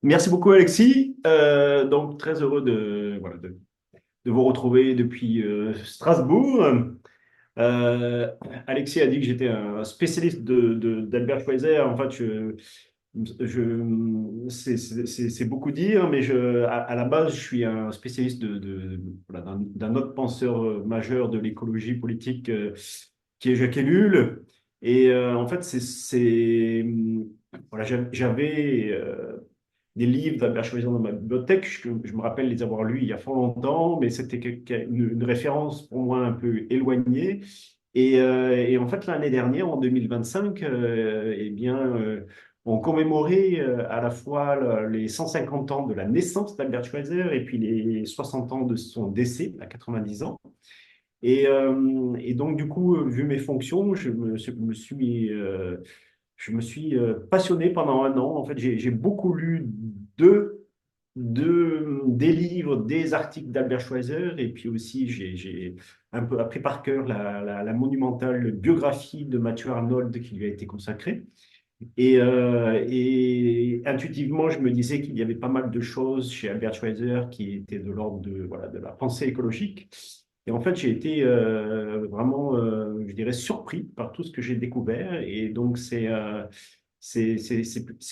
Merci beaucoup, Alexis. Donc, très heureux de vous retrouver depuis Strasbourg. Euh, Alexis a dit que j'étais un spécialiste d'Albert Schweitzer. En fait, c'est beaucoup dire, mais à la base, je suis un spécialiste voilà, d'un autre penseur majeur de l'écologie politique qui est Jacques Ellul. Et en fait, voilà, j'avais des livres d'Albert Schweitzer dans ma bibliothèque. Je me rappelle les avoir lus il y a fort longtemps, mais c'était une référence pour moi un peu éloignée. Et en fait, l'année dernière, en 2025, eh bien, on commémorait à la fois les 150 ans de la naissance d'Albert Schweitzer et puis les 60 ans de son décès à 90 ans. Et donc, du coup, vu mes fonctions, je me suis passionné pendant un an. En fait, j'ai beaucoup lu des livres, des articles d'Albert Schweitzer, et puis aussi j'ai un peu appris par cœur la monumentale biographie de Mathieu Arnold qui lui a été consacrée. Et intuitivement, je me disais qu'il y avait pas mal de choses chez Albert Schweitzer qui étaient de l'ordre voilà, de la pensée écologique. Et en fait, j'ai été vraiment, je dirais, surpris par tout ce que j'ai découvert. Et donc, c'est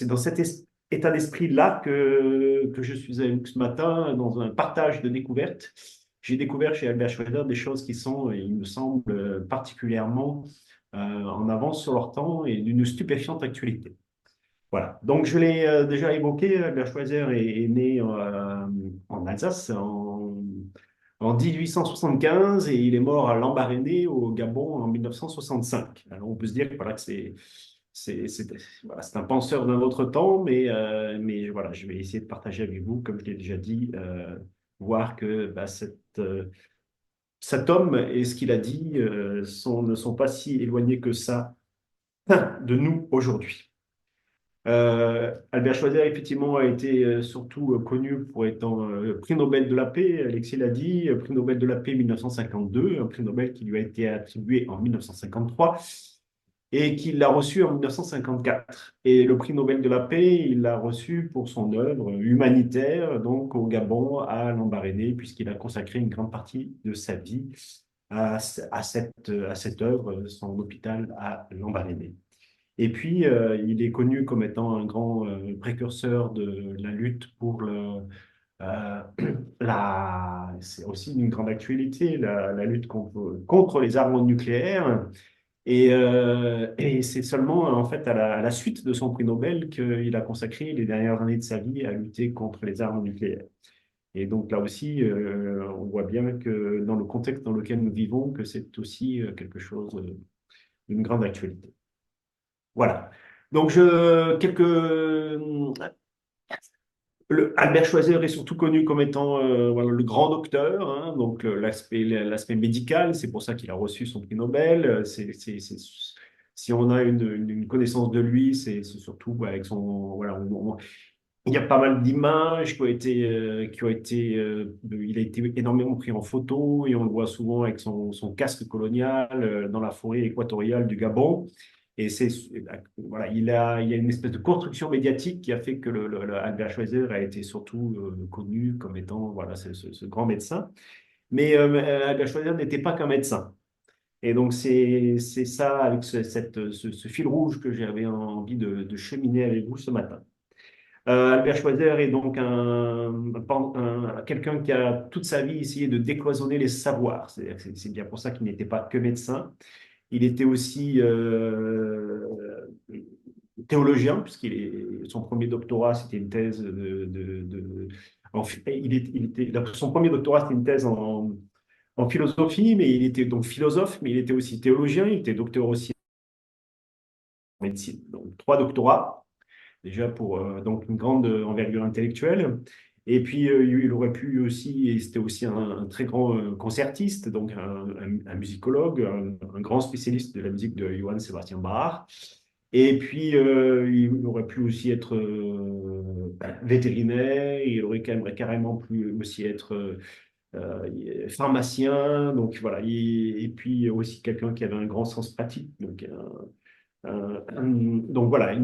dans cet état d'esprit-là que je suis avec vous ce matin, dans un partage de découvertes. J'ai découvert chez Albert Schweitzer des choses qui sont, il me semble, particulièrement en avance sur leur temps et d'une stupéfiante actualité. Voilà. Donc, je l'ai déjà évoqué, Albert Schweitzer est né en Alsace en 1875 et il est mort à Lambaréné au Gabon en 1965. Alors, on peut se dire que, voilà, que c'est voilà, c'est un penseur d'un autre temps, mais voilà, je vais essayer de partager avec vous, comme je l'ai déjà dit, voir que bah, cet homme et ce qu'il a dit ne sont pas si éloignés que ça de nous aujourd'hui. Albert Schweitzer, effectivement, a été surtout connu pour étant prix Nobel de la paix. Alexis l'a dit, prix Nobel de la paix 1952, un prix Nobel qui lui a été attribué en 1953 et qu'il a reçu en 1954. Et le prix Nobel de la paix, il l'a reçu pour son œuvre humanitaire, donc au Gabon, à Lambaréné, puisqu'il a consacré une grande partie de sa vie à cette œuvre, son hôpital à Lambaréné. Et puis, il est connu comme étant un grand précurseur de la lutte pour euh, c'est aussi une grande actualité, la lutte contre les armes nucléaires. Et c'est seulement en fait à la suite de son prix Nobel qu'il a consacré les dernières années de sa vie à lutter contre les armes nucléaires. Et donc là aussi, on voit bien que dans le contexte dans lequel nous vivons, que c'est aussi quelque chose d'une grande actualité. Voilà. Donc, Albert Schweitzer est surtout connu comme étant voilà, le grand docteur, hein, donc l'aspect médical, c'est pour ça qu'il a reçu son prix Nobel. Si on a une connaissance de lui, c'est surtout avec son. Voilà, il y a pas mal d'images il a été énormément pris en photo et on le voit souvent avec son casque colonial dans la forêt équatoriale du Gabon. Et voilà, il y a une espèce de construction médiatique qui a fait que Albert Schweitzer a été surtout connu comme étant voilà, ce grand médecin. Mais Albert Schweitzer n'était pas qu'un médecin. Et donc, c'est ça, avec ce fil rouge que j'avais envie de cheminer avec vous ce matin. Albert Schweitzer est donc quelqu'un qui a toute sa vie essayé de décloisonner les savoirs. C'est bien pour ça qu'il n'était pas que médecin. Il était aussi théologien, son premier doctorat, c'était une thèse son premier doctorat, c'était une thèse en philosophie, mais il était donc philosophe, mais il était aussi théologien, il était docteur aussi en médecine. Donc, trois doctorats déjà pour donc une grande envergure intellectuelle. Et puis, il aurait pu aussi, et c'était aussi un très grand concertiste, donc un musicologue, un grand spécialiste de la musique de Johann Sebastian Bach. Et puis, il aurait pu aussi être vétérinaire, il aurait quand même carrément pu aussi être pharmacien, donc voilà, et puis aussi quelqu'un qui avait un grand sens pratique, donc voilà,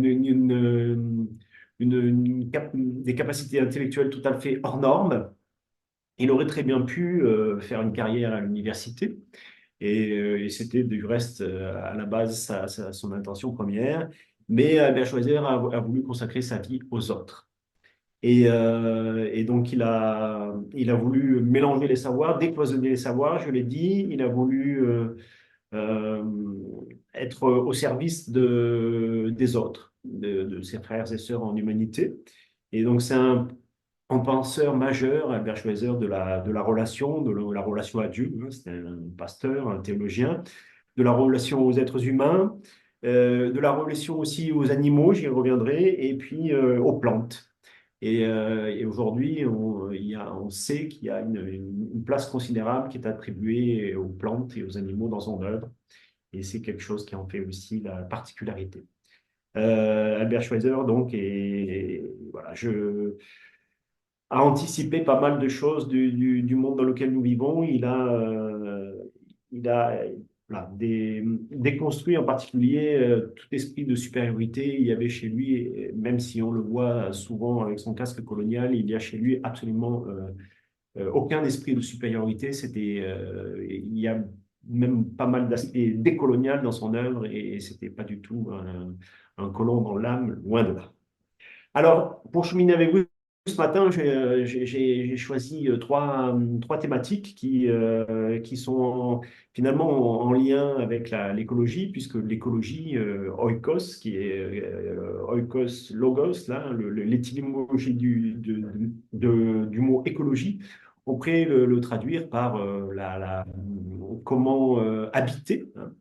des capacités intellectuelles tout à fait hors normes. Il aurait très bien pu faire une carrière à l'université. Et c'était du reste, à la base, son intention première. Mais Albert Schweitzer a voulu consacrer sa vie aux autres. Et donc, il a voulu mélanger les savoirs, décloisonner les savoirs, je l'ai dit. Il a voulu euh, être au service des autres, de ses frères et sœurs en humanité. Et donc, c'est un penseur majeur, Albert Schweitzer, de la relation, de la relation à Dieu. Hein. C'était un pasteur, un théologien, de la relation aux êtres humains, de la relation aussi aux animaux, j'y reviendrai, et puis aux plantes. Et aujourd'hui, on sait qu'il y a une place considérable qui est attribuée aux plantes et aux animaux dans son œuvre. Et c'est quelque chose qui en fait aussi la particularité. Albert Schweitzer, donc, voilà, a anticipé pas mal de choses du monde dans lequel nous vivons. Il a voilà, déconstruit en particulier tout esprit de supériorité. Il y avait chez lui, même si on le voit souvent avec son casque colonial, il y a chez lui absolument aucun esprit de supériorité. Il y a même pas mal d'aspects décolonial dans son œuvre et c'était pas du tout un colon dans l'âme, loin de là. Alors, pour cheminer avec vous ce matin, j'ai choisi trois thématiques qui sont finalement en lien avec l'écologie, puisque l'écologie, oikos, qui est oikos logos, là, l'étymologie du mot écologie, on pourrait le traduire par comment habiter. Hein.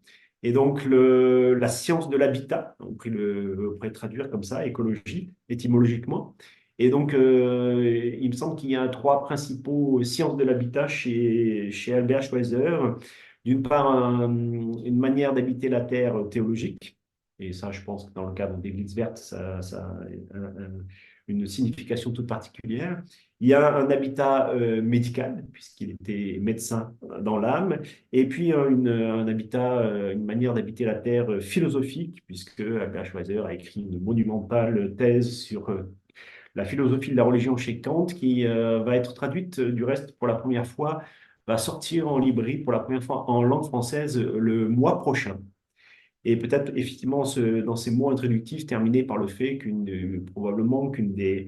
Et donc, la science de l'habitat, on pourrait traduire comme ça, écologie, étymologiquement. Et donc, il me semble qu'il y a trois principaux sciences de l'habitat chez Albert Schweitzer. D'une part, une manière d'habiter la Terre théologique. Et ça, je pense que dans le cadre d'Église verte, ça a une signification toute particulière. Il y a un habitat médical, puisqu'il était médecin dans l'âme. Et puis un habitat, une manière d'habiter la Terre philosophique, puisque Albert Schweitzer a écrit une monumentale thèse sur la philosophie de la religion chez Kant, qui va être traduite du reste pour la première fois, va sortir en librairie pour la première fois en langue française le mois prochain. Et peut-être effectivement dans ces mots introductifs terminer par le fait probablement une des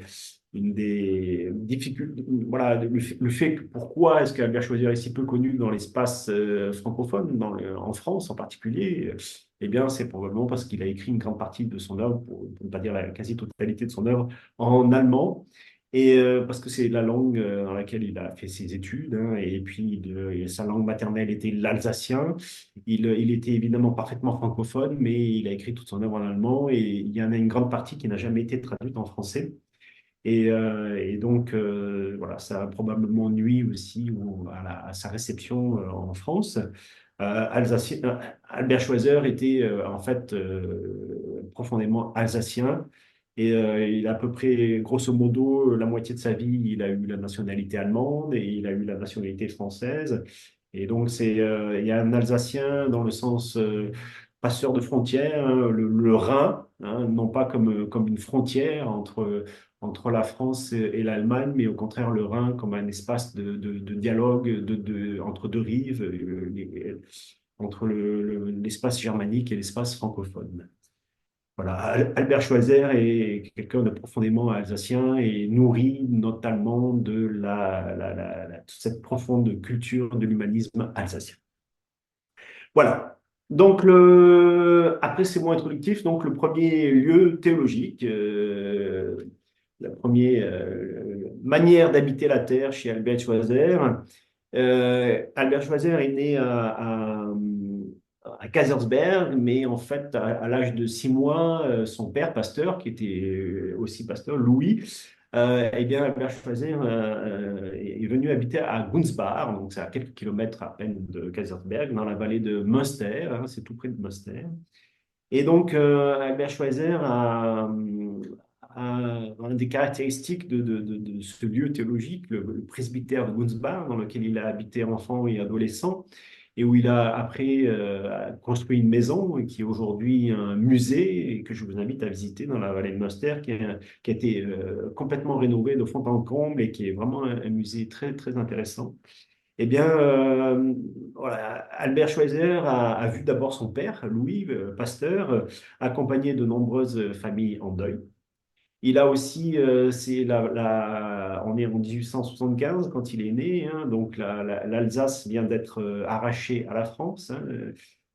difficultés, voilà, le fait que pourquoi est-ce qu'Albert Schweitzer est si peu connu dans l'espace francophone, en France en particulier, eh bien c'est probablement parce qu'il a écrit une grande partie de son œuvre, pour ne pas dire la quasi-totalité de son œuvre, en allemand. Et parce que c'est la langue dans laquelle il a fait ses études, hein, et puis sa langue maternelle était l'alsacien. Il était évidemment parfaitement francophone, mais il a écrit toute son œuvre en allemand et il y en a une grande partie qui n'a jamais été traduite en français. Et donc, voilà, ça a probablement nuit aussi à sa réception en France. Albert Schweitzer était en fait profondément alsacien et il a à peu près, grosso modo, la moitié de sa vie, il a eu la nationalité allemande et il a eu la nationalité française. Et donc, il y a un Alsacien dans le sens passeur de frontières, hein, le Rhin, hein, non pas comme une frontière entre la France et l'Allemagne, mais au contraire le Rhin comme un espace de dialogue entre deux rives, entre l'espace germanique et l'espace francophone. Voilà, Albert Schweitzer est quelqu'un de profondément alsacien et nourri notamment de toute cette profonde culture de l'humanisme alsacien. Voilà. Donc, après ces mots introductifs, donc le premier lieu théologique, la première manière d'habiter la terre chez Albert Schweitzer. Albert Schweitzer est né à Kaisersberg, mais en fait, à l'âge de 6 mois, son père, pasteur, qui était aussi pasteur, Louis, eh bien, Albert Schweitzer est venu habiter à Gunsbach, donc c'est à quelques kilomètres à peine de Kaisersberg, dans la vallée de Münster, hein, c'est tout près de Münster. Et donc, Albert Schweitzer a des caractéristiques de ce lieu théologique, le presbytère de Gunsbach, dans lequel il a habité enfant et adolescent. et où il a après construit une maison qui est aujourd'hui un musée et que je vous invite à visiter dans la vallée de Münster, qui a été complètement rénové de fond en comble et qui est vraiment un musée très, très intéressant. Eh bien, voilà, Albert Schweitzer a vu d'abord son père, Louis Pasteur, accompagné de nombreuses familles en deuil. Il a aussi, on est en 1875 quand il est né, hein, donc l'Alsace vient d'être arrachée à la France, hein,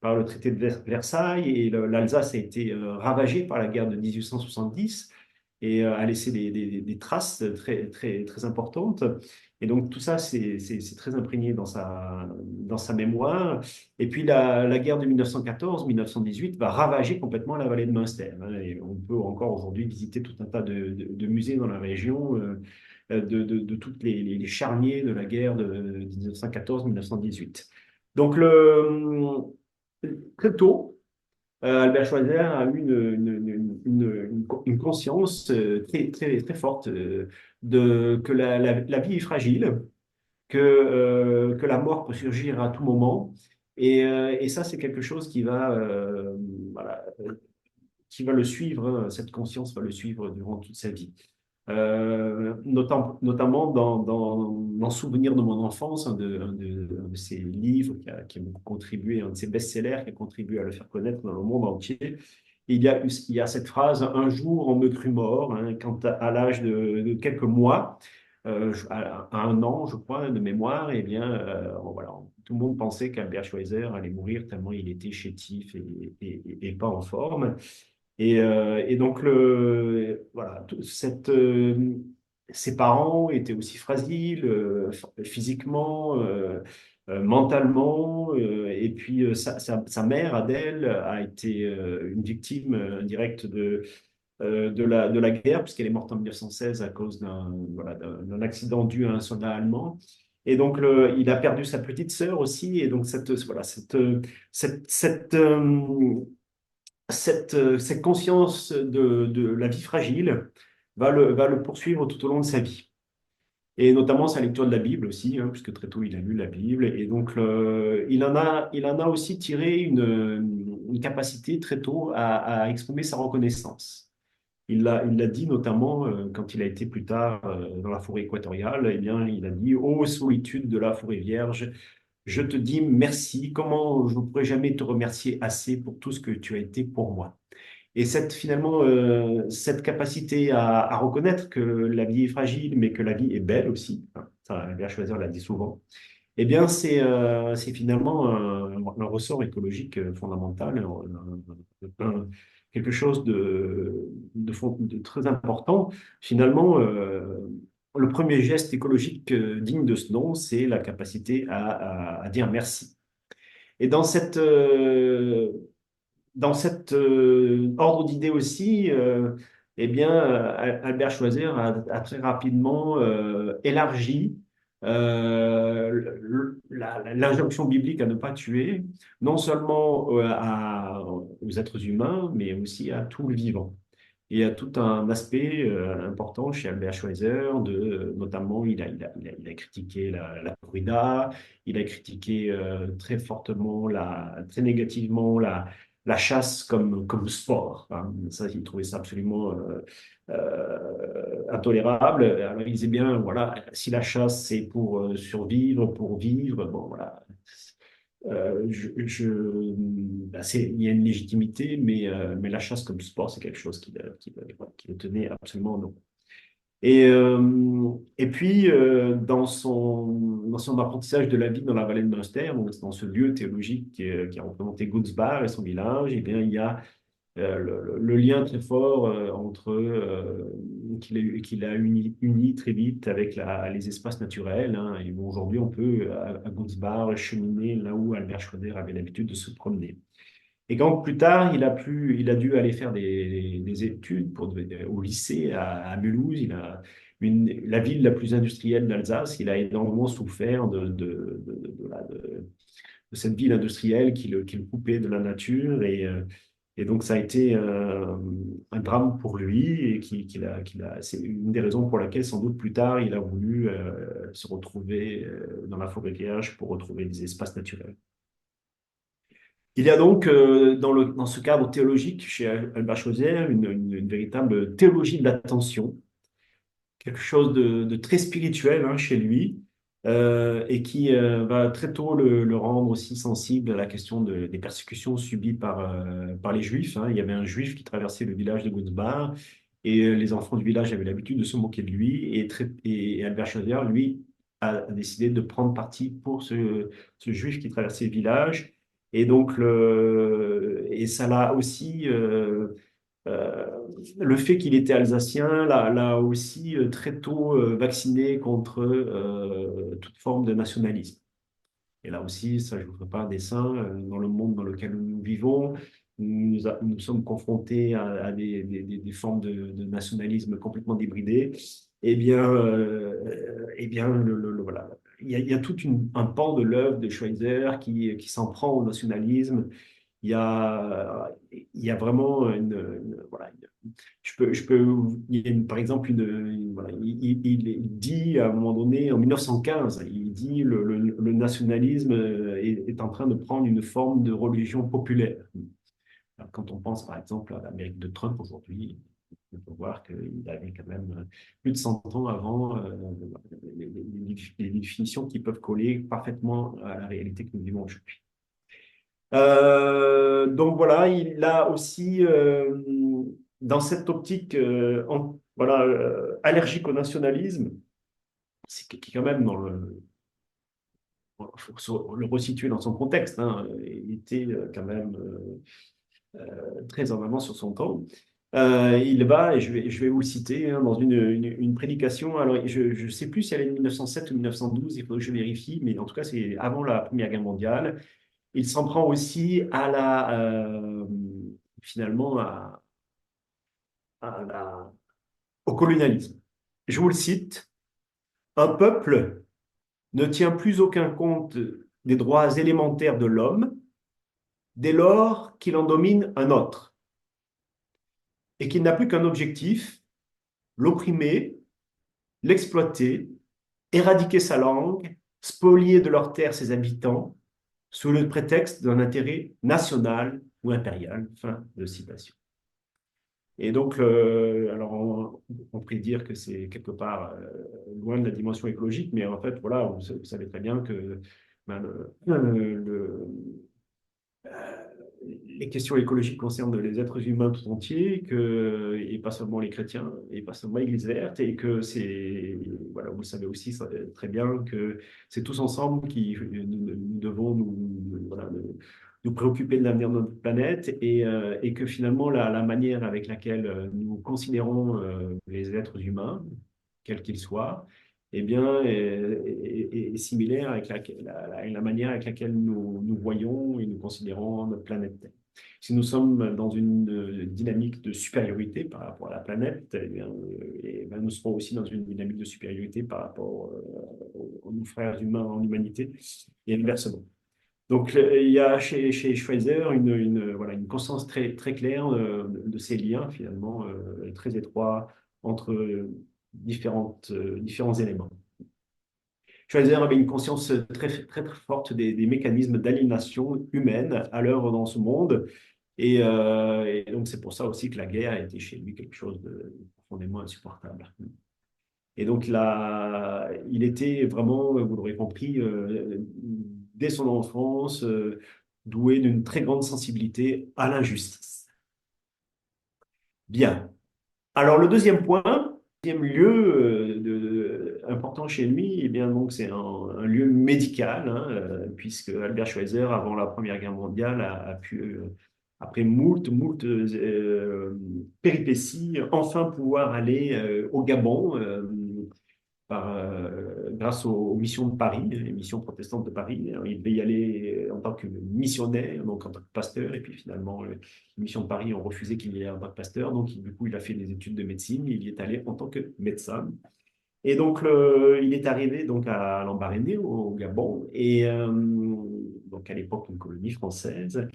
par le traité de Versailles, et l'Alsace a été ravagée par la guerre de 1870 et a laissé des traces très, très, très importantes. Et donc tout ça, c'est très imprégné dans sa mémoire. Et puis la guerre de 1914-1918 va ravager complètement la vallée de Münster, hein, et on peut encore aujourd'hui visiter tout un tas de musées dans la région, de toutes les charniers de la guerre de 1914-1918. Donc très tôt, Albert Schweitzer a eu une conscience très, très, très forte que la vie est fragile, que la mort peut surgir à tout moment. Et ça, c'est quelque chose voilà, qui va le suivre, hein, cette conscience va le suivre durant toute sa vie. Notamment dans Souvenir de mon enfance, un de ses livres qui a beaucoup contribué, un de ses best-sellers qui a contribué à le faire connaître dans le monde entier. Il y a cette phrase: un jour on me crut mort, hein, quand à l'âge de quelques mois, à un an, je crois, de mémoire, et bien, voilà, tout le monde pensait qu'Albert Schweitzer allait mourir tellement il était chétif et pas en forme. Et donc, voilà, ses parents étaient aussi fragiles, physiquement, mentalement. Et puis, sa mère, Adèle, a été une victime indirecte de la guerre, puisqu'elle est morte en 1916 à cause d'un accident dû à un soldat allemand. Et donc, il a perdu sa petite sœur aussi. Et donc, cette, cette conscience de la vie fragile va le poursuivre tout au long de sa vie. Et notamment sa lecture de la Bible aussi, hein, puisque très tôt il a lu la Bible. Et donc il en a aussi tiré une capacité très tôt à exprimer sa reconnaissance. Il l'a dit notamment quand il a été plus tard dans la forêt équatoriale. Eh bien, il a dit: Ô solitude de la forêt vierge, je te dis merci. Comment je ne pourrais jamais te remercier assez pour tout ce que tu as été pour moi. Et finalement, cette capacité à reconnaître que la vie est fragile, mais que la vie est belle aussi, hein, ça, Albert Schweitzer l'a dit souvent, eh bien, c'est finalement un ressort écologique fondamental, quelque chose de très important. Finalement, le premier geste écologique digne de ce nom, c'est la capacité à dire merci. Et dans cet ordre d'idées aussi, eh bien, Albert Schweitzer a très rapidement élargi l'injonction biblique à ne pas tuer, non seulement aux êtres humains, mais aussi à tout le vivant. Et il y a tout un aspect important chez Albert Schweitzer, notamment il a critiqué la corrida, il a critiqué très fortement, très négativement la chasse comme sport, hein. Ça, il trouvait ça absolument intolérable. Alors il disait bien, voilà, si la chasse c'est pour survivre, pour vivre, bon voilà, il y a une légitimité, mais la chasse comme sport, c'est quelque chose qui le tenait absolument non. Et puis, dans son apprentissage de la vie dans la vallée de Münster, donc dans ce lieu théologique qui a représenté Gunsbach et son village, eh bien, il y a le lien très fort qu'il a uni très vite avec les espaces naturels, hein. Et aujourd'hui, on peut, à Gunsbach, cheminer là où Albert Schweitzer avait l'habitude de se promener. Et quand plus tard, il a dû aller faire des études au lycée à Mulhouse, la ville la plus industrielle d'Alsace. Il a énormément souffert de cette ville industrielle qui le coupait de la nature. Et donc, ça a été un drame pour lui. C'est une des raisons pour laquelle, sans doute plus tard, il a voulu se retrouver dans la forêt vierge pour retrouver des espaces naturels. Il y a donc dans ce cadre théologique chez Albert Schweitzer une véritable théologie de l'attention, quelque chose de très spirituel hein, chez lui, et qui va très tôt le rendre aussi sensible à la question des persécutions subies par les Juifs. Hein. Il y avait un Juif qui traversait le village de Gunsbach, et les enfants du village avaient l'habitude de se moquer de lui, et Albert Schweitzer, lui, a décidé de prendre parti pour ce Juif qui traversait le village. Et donc, et ça l'a aussi euh, le fait qu'il était alsacien l'a aussi très tôt vacciné contre toute forme de nationalisme. Et là aussi, ça, je ne vous ferai pas un dessin. Dans le monde dans lequel nous vivons, nous sommes confrontés à des formes de nationalisme complètement débridées. Eh bien, voilà. Il y a tout un pan de l'œuvre de Schweitzer qui s'en prend au nationalisme. Il y a vraiment voilà, il y a par exemple, voilà, il dit à un moment donné, en 1915, il dit le nationalisme est en train de prendre une forme de religion populaire. Alors, quand on pense par exemple à l'Amérique de Trump aujourd'hui, on peut voir qu'il avait quand même plus de 100 ans avant les définitions qui peuvent coller parfaitement à la réalité que nous vivons aujourd'hui. Donc voilà, il a aussi, dans cette optique voilà, allergique au nationalisme, c'est qui quand même faut le resituer dans son contexte, hein, il était quand même très en avance sur son temps. Il va, et je vais vous le citer, hein, dans une prédication. Alors, je ne sais plus si elle est de 1907 ou 1912, il faut que je vérifie, mais en tout cas, c'est avant la Première Guerre mondiale. Il s'en prend aussi finalement, au colonialisme. Je vous le cite, un peuple ne tient plus aucun compte des droits élémentaires de l'homme dès lors qu'il en domine un autre et qu'il n'a plus qu'un objectif, l'opprimer, l'exploiter, éradiquer sa langue, spolier de leurs terres ses habitants, sous le prétexte d'un intérêt national ou impérial. Fin de citation. Et donc, alors on pourrait dire que c'est quelque part loin de la dimension écologique, mais en fait, voilà, vous savez très bien que ben, les questions écologiques concernent les êtres humains tout entiers, et pas seulement les chrétiens, et pas seulement l'Église verte, et que c'est, voilà, vous savez aussi très bien que c'est tous ensemble qui nous devons voilà, nous préoccuper de l'avenir de notre planète, et que finalement la manière avec laquelle nous considérons les êtres humains, quels qu'ils soient, eh bien, est similaire avec la manière avec laquelle nous voyons et nous considérons notre planète Terre. Si nous sommes dans une dynamique de supériorité par rapport à la planète, eh bien, nous serons aussi dans une dynamique de supériorité par rapport aux nos frères humains en humanité et inversement. Donc, il y a chez Schweizer voilà, une conscience très, très claire de ces liens, finalement, très étroits entre différents éléments. Schweizer avait une conscience très, très, très forte des mécanismes d'aliénation humaine à l'œuvre dans ce monde. Et donc, c'est pour ça aussi que la guerre a été chez lui quelque chose de profondément insupportable. Et donc, là, il était vraiment, vous l'aurez compris, dès son enfance, doué d'une très grande sensibilité à l'injustice. Bien. Alors, le deuxième point, deuxième lieu important chez lui, eh bien, donc, c'est un lieu médical, hein, puisque Albert Schweitzer, avant la Première Guerre mondiale, a pu, après moult péripéties, enfin pouvoir aller au Gabon grâce aux missions de Paris, les missions protestantes de Paris. Il devait y aller en tant que missionnaire, donc en tant que pasteur, et puis finalement, les missions de Paris ont refusé qu'il y ait en tant que pasteur, donc du coup, il a fait des études de médecine, il y est allé en tant que médecin. Et donc, il est arrivé donc à Lambaréné, au Gabon, et donc à l'époque une colonie française.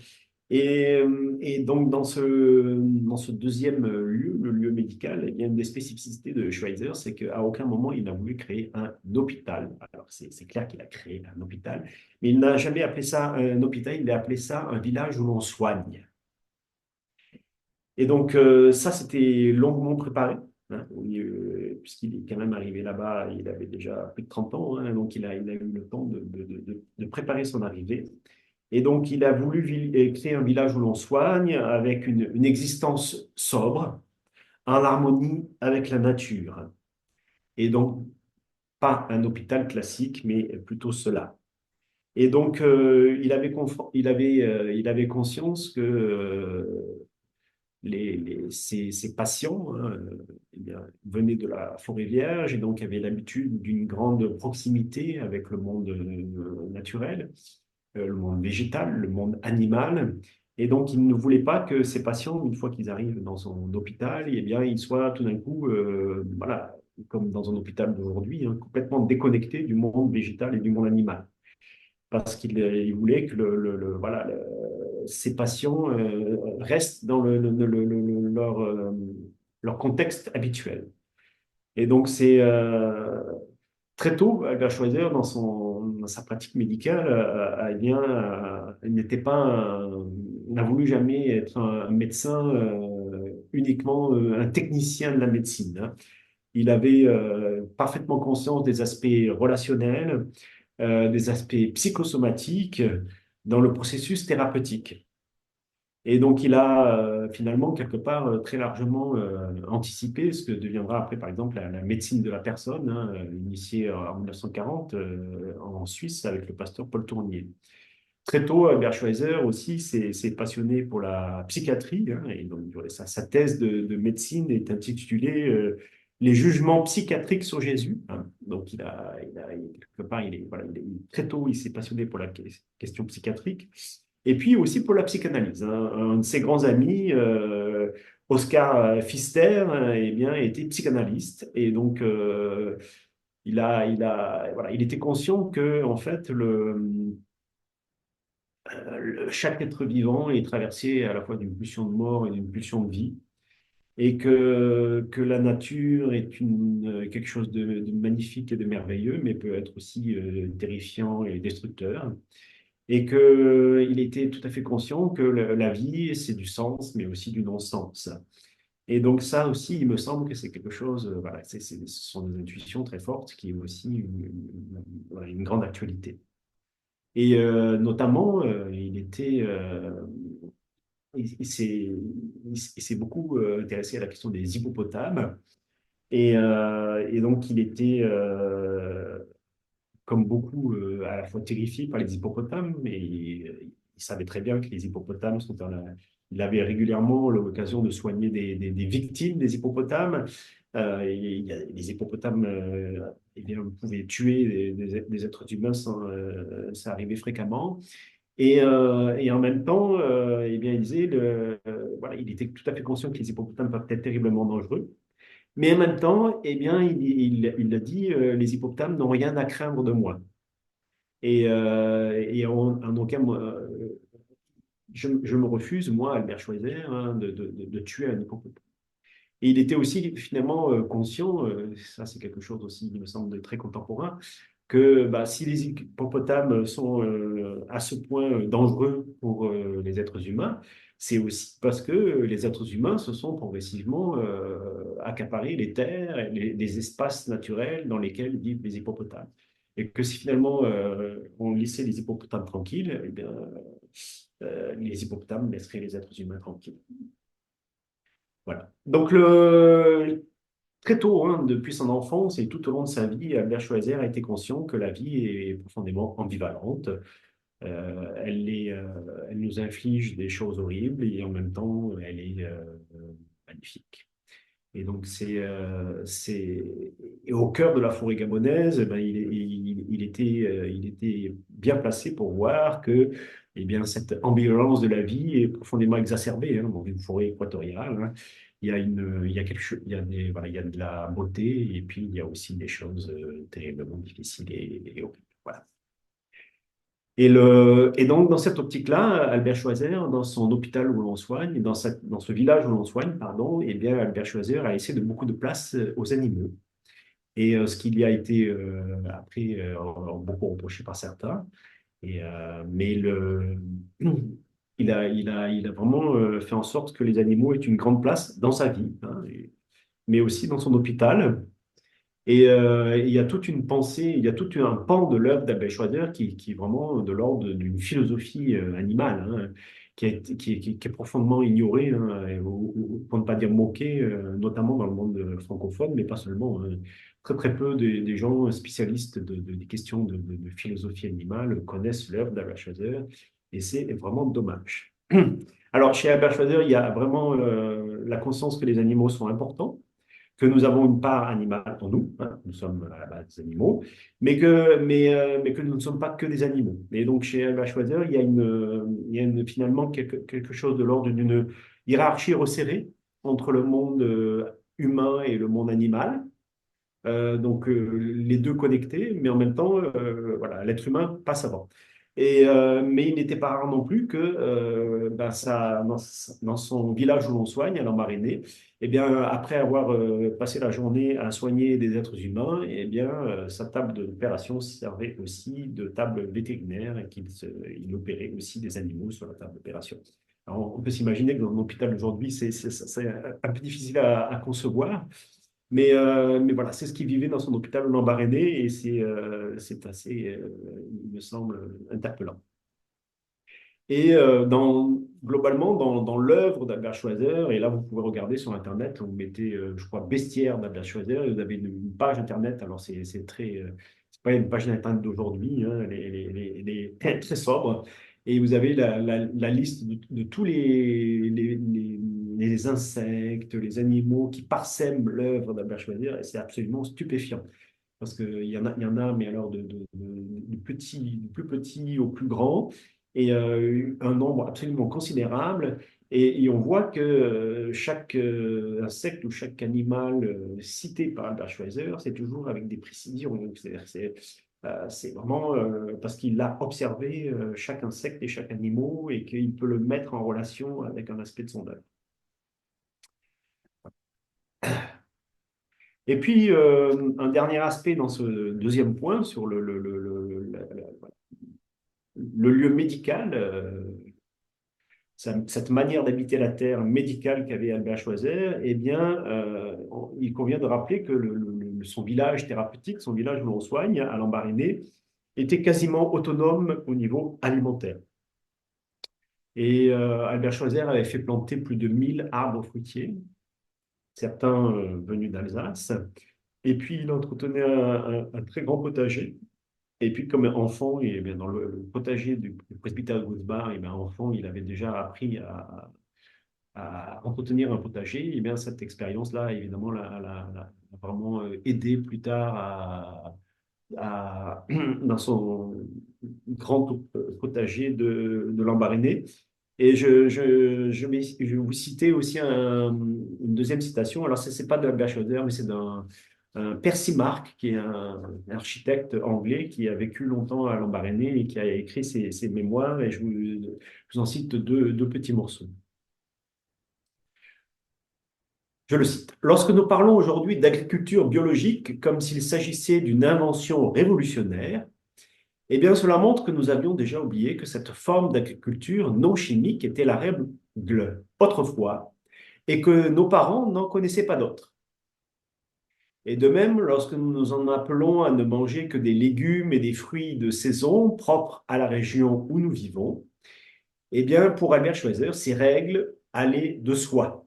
Et donc, dans ce deuxième lieu, le lieu médical, il y a une des spécificités de Schweitzer, c'est qu'à aucun moment il n'a voulu créer un hôpital. Alors, c'est clair qu'il a créé un hôpital, mais il n'a jamais appelé ça un hôpital, il a appelé ça un village où l'on soigne. Et donc, ça, c'était longuement préparé, hein, puisqu'il est quand même arrivé là-bas, il avait déjà plus de 30 ans, hein, donc il a eu le temps de préparer son arrivée. Et donc, il a voulu créer un village où l'on soigne avec une existence sobre, en harmonie avec la nature. Et donc, pas un hôpital classique, mais plutôt cela. Et donc, il avait conscience que ses patients, hein, eh bien, venaient de la forêt vierge et donc avaient l'habitude d'une grande proximité avec le monde naturel, le monde végétal, le monde animal. Et donc, il ne voulait pas que ces patients, une fois qu'ils arrivent dans son hôpital, eh bien, ils soient tout d'un coup, voilà, comme dans un hôpital d'aujourd'hui, hein, complètement déconnectés du monde végétal et du monde animal. Parce qu'il voulait que voilà, ces patients restent dans leur contexte habituel. Et donc, c'est très tôt, Albert Schweitzer, dans sa pratique médicale, eh bien, il n'était pas n'a voulu jamais être un médecin uniquement un technicien de la médecine, hein. Il avait parfaitement conscience des aspects relationnels, des aspects psychosomatiques dans le processus thérapeutique. Et donc, il a finalement, quelque part, très largement anticipé ce que deviendra après, par exemple, la médecine de la personne, hein, initiée en 1940 en Suisse avec le pasteur Paul Tournier. Très tôt, Albert Schweitzer aussi s'est passionné pour la psychiatrie, hein, et donc sa thèse de médecine est intitulée Les jugements psychiatriques sur Jésus, hein. Donc, quelque part, voilà, très tôt, il s'est passionné pour la question psychiatrique. Et puis aussi pour la psychanalyse, hein. Un de ses grands amis, Oscar Pfister, eh bien, était psychanalyste. Et donc, voilà, il était conscient que, en fait, chaque être vivant est traversé à la fois d'une pulsion de mort et d'une pulsion de vie. Et que la nature est quelque chose de magnifique et de merveilleux, mais peut être aussi terrifiant et destructeur et qu'il était tout à fait conscient que la vie, c'est du sens, mais aussi du non-sens. Et donc ça aussi, il me semble que c'est quelque chose, voilà, ce sont des intuitions très fortes qui ont aussi voilà, une grande actualité. Et notamment, il s'est beaucoup intéressé à la question des hippopotames. Et donc, il était comme beaucoup, à la fois terrifié par les hippopotames, mais il savait très bien que les hippopotames sont il avait régulièrement l'occasion de soigner des victimes des hippopotames. Les hippopotames eh bien, pouvaient tuer des êtres humains, ça arrivait fréquemment. Et en même temps, eh bien, il disait, voilà, il était tout à fait conscient que les hippopotames peuvent être terriblement dangereux. Mais en même temps, eh bien, il a dit, les hippopotames n'ont rien à craindre de moi. Et en aucun je me refuse, moi, Albert Schweitzer, hein, de tuer un hippopotame. Et il était aussi finalement conscient, ça c'est quelque chose aussi, il me semble, de très contemporain, que bah, si les hippopotames sont à ce point dangereux pour les êtres humains, c'est aussi parce que les êtres humains se sont progressivement accaparés les terres, et les espaces naturels dans lesquels vivent les hippopotames. Et que si finalement on laissait les hippopotames tranquilles, eh bien, les hippopotames laisseraient les êtres humains tranquilles. Voilà. Donc, très tôt, hein, depuis son enfance et tout au long de sa vie, Albert Schweitzer a été conscient que la vie est profondément ambivalente. Elle nous inflige des choses horribles et en même temps, elle est magnifique. Et donc, et au cœur de la forêt gabonaise, eh ben, il était bien placé pour voir que eh bien, cette ambivalence de la vie est profondément exacerbée, hein, dans une forêt équatoriale, hein. Il y a quelque chose, voilà, il y a de la beauté et puis il y a aussi des choses terriblement difficiles et horribles. Voilà. Et donc, dans cette optique-là, Albert Schweitzer, dans son hôpital où l'on soigne, dans ce village où l'on soigne, pardon, eh bien, Albert Schweitzer a laissé de beaucoup de place aux animaux. Et ce qui lui a été après beaucoup reproché par certains. Mais il a vraiment fait en sorte que les animaux aient une grande place dans sa vie, hein, mais aussi dans son hôpital. Il y a toute une pensée, il y a tout un pan de l'œuvre d'Albert Schweitzer qui est vraiment de l'ordre d'une philosophie animale, hein, qui est profondément ignorée, hein, pour ne pas dire moquée, notamment dans le monde francophone, mais pas seulement, hein. Très très peu des gens spécialistes des questions de philosophie animale connaissent l'œuvre d'Albert Schweitzer, et c'est vraiment dommage. Alors, chez Albert Schweitzer, il y a vraiment la conscience que les animaux sont importants, que nous avons une part animale en nous, hein, nous sommes à la base des animaux, mais que nous ne sommes pas que des animaux. Et donc chez Albert Schweitzer, finalement quelque chose de l'ordre d'une hiérarchie resserrée entre le monde humain et le monde animal. Les deux connectés, mais en même temps, voilà, l'être humain passe avant. Mais il n'était pas rare non plus que dans son village où l'on soigne, à Lambaréné, eh bien, après avoir passé la journée à soigner des êtres humains, eh bien, sa table d'opération servait aussi de table vétérinaire et il opérait aussi des animaux sur la table d'opération. Alors, on peut s'imaginer que dans un hôpital aujourd'hui, c'est un peu difficile à concevoir, mais voilà, c'est ce qu'il vivait dans son hôpital au Lambaréné et c'est assez, il me semble, interpellant. Globalement, dans l'œuvre d'Albert Schweitzer, et là, vous pouvez regarder sur Internet, vous mettez, je crois, Bestiaire d'Albert Schweitzer, et vous avez une page Internet, alors c'est très, c'est pas une page Internet d'aujourd'hui, hein, elle est très sobre, et vous avez la liste de tous les insectes, les animaux qui parsèment l'œuvre d'Albert Schweitzer, et c'est absolument stupéfiant. Parce il y en a, mais alors du plus petit au plus grand, et un nombre absolument considérable. Et on voit que chaque insecte ou chaque animal cité par Albert Schweitzer, c'est toujours avec des précisions. Donc, c'est vraiment parce qu'il a observé chaque insecte et chaque animal et qu'il peut le mettre en relation avec un aspect de son œuvre. Et puis, un dernier aspect dans ce deuxième point sur le lieu médical, cette manière d'habiter la terre médicale qu'avait Albert Schweitzer, eh bien, il convient de rappeler que son village thérapeutique, son village où l'on soigne, à Lambaréné, était quasiment autonome au niveau alimentaire. Et Albert Schweitzer avait fait planter plus de 1000 arbres fruitiers, certains venus d'Alsace. Et puis, il entretenait un très grand potager. Et puis, comme enfant, et bien, dans le potager du presbytère de Goudsbar, et bien, enfant, il avait déjà appris à entretenir un potager. Et bien, cette expérience-là, évidemment, l'a vraiment aidé plus tard dans son grand potager de Lambaréné. Et je vais vous citer aussi une deuxième citation. Alors, ce n'est pas de Albert Schweitzer, mais c'est d'un Percy Mark, qui est un architecte anglais qui a vécu longtemps à Lambaréné et qui a écrit ses mémoires. Et je vous en cite deux petits morceaux. Je le cite. Lorsque nous parlons aujourd'hui d'agriculture biologique comme s'il s'agissait d'une invention révolutionnaire, eh bien, cela montre que nous avions déjà oublié que cette forme d'agriculture non chimique était la règle autrefois et que nos parents n'en connaissaient pas d'autres. Et de même, lorsque nous nous en appelons à ne manger que des légumes et des fruits de saison propres à la région où nous vivons, eh bien, pour Albert Schweitzer, ces règles allaient de soi.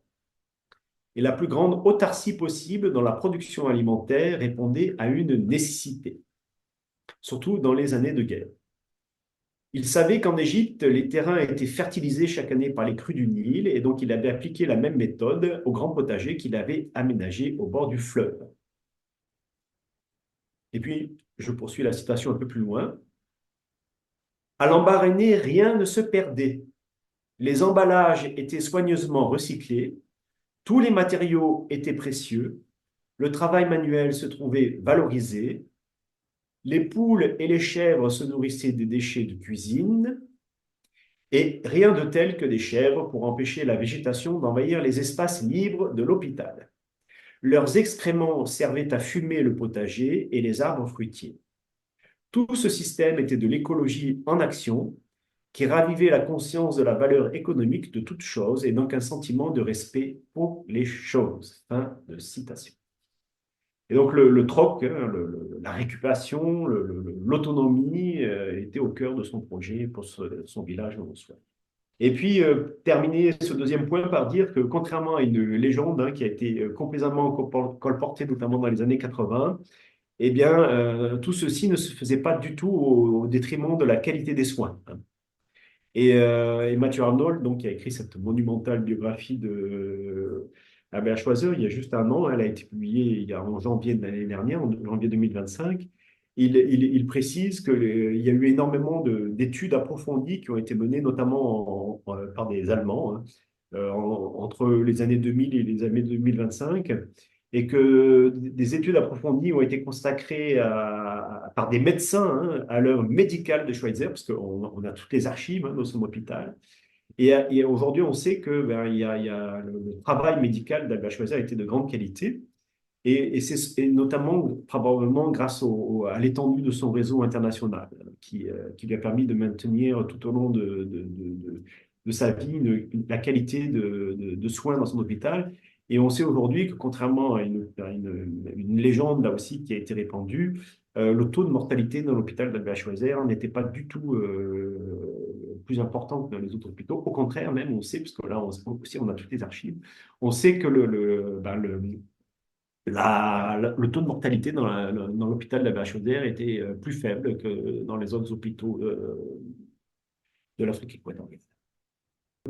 Et la plus grande autarcie possible dans la production alimentaire répondait à une nécessité, surtout dans les années de guerre. Il savait qu'en Égypte, les terrains étaient fertilisés chaque année par les crues du Nil, et donc il avait appliqué la même méthode au grand potager qu'il avait aménagé au bord du fleuve. Et puis, je poursuis la citation un peu plus loin. À l'Embarrané, rien ne se perdait. Les emballages étaient soigneusement recyclés, tous les matériaux étaient précieux, le travail manuel se trouvait valorisé, Les poules et les chèvres se nourrissaient des déchets de cuisine, et rien de tel que des chèvres pour empêcher la végétation d'envahir les espaces libres de l'hôpital. Leurs excréments servaient à fumer le potager et les arbres fruitiers. Tout ce système était de l'écologie en action, qui ravivait la conscience de la valeur économique de toute chose et donc un sentiment de respect pour les choses. Fin de citation. Et donc le troc, hein, la récupération, l'autonomie était au cœur de son projet pour son village en soi. Et puis, terminer ce deuxième point par dire que, contrairement à une légende hein, qui a été complètement colportée, notamment dans les années 80, eh bien, tout ceci ne se faisait pas du tout au détriment de la qualité des soins. Hein. Et Matthew Arnold, donc, qui a écrit cette monumentale biographie de Albert Schweitzer, il y a juste un an, elle a été publiée en janvier de l'année dernière, en janvier 2025. Il précise qu'il y a eu énormément d'études approfondies qui ont été menées, notamment par des Allemands, hein, entre les années 2000 et les années 2025, et que des études approfondies ont été consacrées par des médecins hein, à l'œuvre médicale de Schweitzer, parce qu'on a toutes les archives hein, dans son hôpital. Et aujourd'hui, on sait que le travail médical d'Albert Schweitzer a été de grande qualité. Et notamment, probablement, grâce à l'étendue de son réseau international, qui lui a permis de maintenir tout au long de sa vie la qualité de soins dans son hôpital. Et on sait aujourd'hui que, contrairement à une légende, là aussi, qui a été répandue, le taux de mortalité dans l'hôpital d'Albert Schweitzer n'était pas du tout plus important que dans les autres hôpitaux. Au contraire, même, on sait, parce que là aussi, on a toutes les archives, on sait que le taux de mortalité dans l'hôpital de la Bachaudière était plus faible que dans les autres hôpitaux de l'Afrique équatoriale.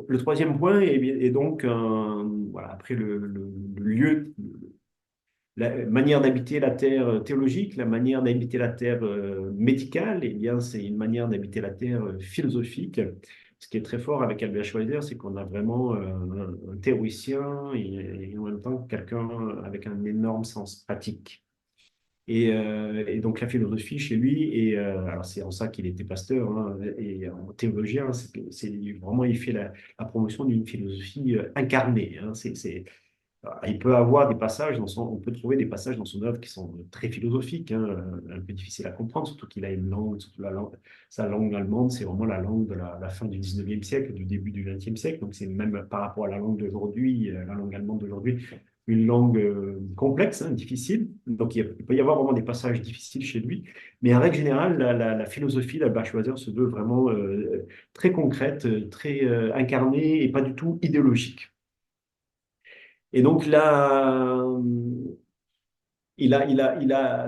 Le troisième point est donc, voilà, après le lieu, la manière d'habiter la terre théologique, la manière d'habiter la terre médicale, eh bien, c'est une manière d'habiter la terre philosophique. Ce qui est très fort avec Albert Schweitzer, c'est qu'on a vraiment un théoricien et en même temps quelqu'un avec un énorme sens pratique. Et donc la philosophie chez lui, alors c'est en ça qu'il était pasteur hein, et théologien, vraiment il fait la promotion d'une philosophie incarnée. Hein, il peut avoir des passages on peut trouver des passages dans son œuvre qui sont très philosophiques, hein, un peu difficiles à comprendre, surtout qu'il a une langue, surtout sa langue allemande, c'est vraiment la langue de la fin du 19e siècle, du début du 20e siècle, donc c'est même par rapport à la langue d'aujourd'hui, la langue allemande d'aujourd'hui, une langue complexe, hein, difficile. Donc il peut y avoir vraiment des passages difficiles chez lui, mais en règle générale, la philosophie d'Albert Schweitzer se veut vraiment très concrète, très incarnée et pas du tout idéologique. Et donc là,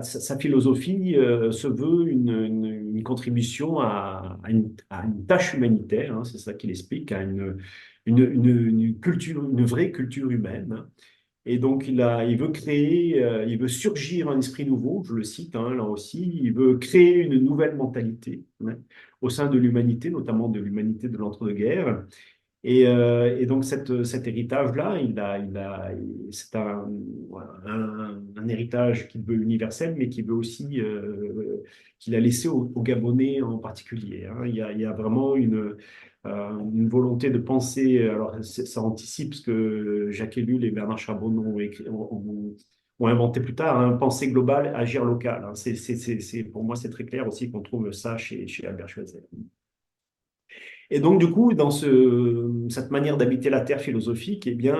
sa philosophie se veut une contribution à une tâche humanitaire, hein, c'est ça qu'il explique, à une culture, une vraie culture humaine. Hein. Et donc il veut créer, il veut surgir un esprit nouveau, je le cite hein, là aussi, il veut créer une nouvelle mentalité hein, au sein de l'humanité, notamment de l'humanité de l'entre-deux-guerres. Et donc cet héritage-là, c'est un héritage qu'il veut universel, mais qu'il a laissé aux Gabonais en particulier. Hein. Il y a vraiment une volonté de penser, alors ça anticipe ce que Jacques Ellul et Bernard Charbonneau ont inventé plus tard, hein, penser global, agir local. Hein. Pour moi, c'est très clair aussi qu'on trouve ça chez Albert Schweitzer. Et donc, du coup, dans cette manière d'habiter la terre philosophique, eh bien,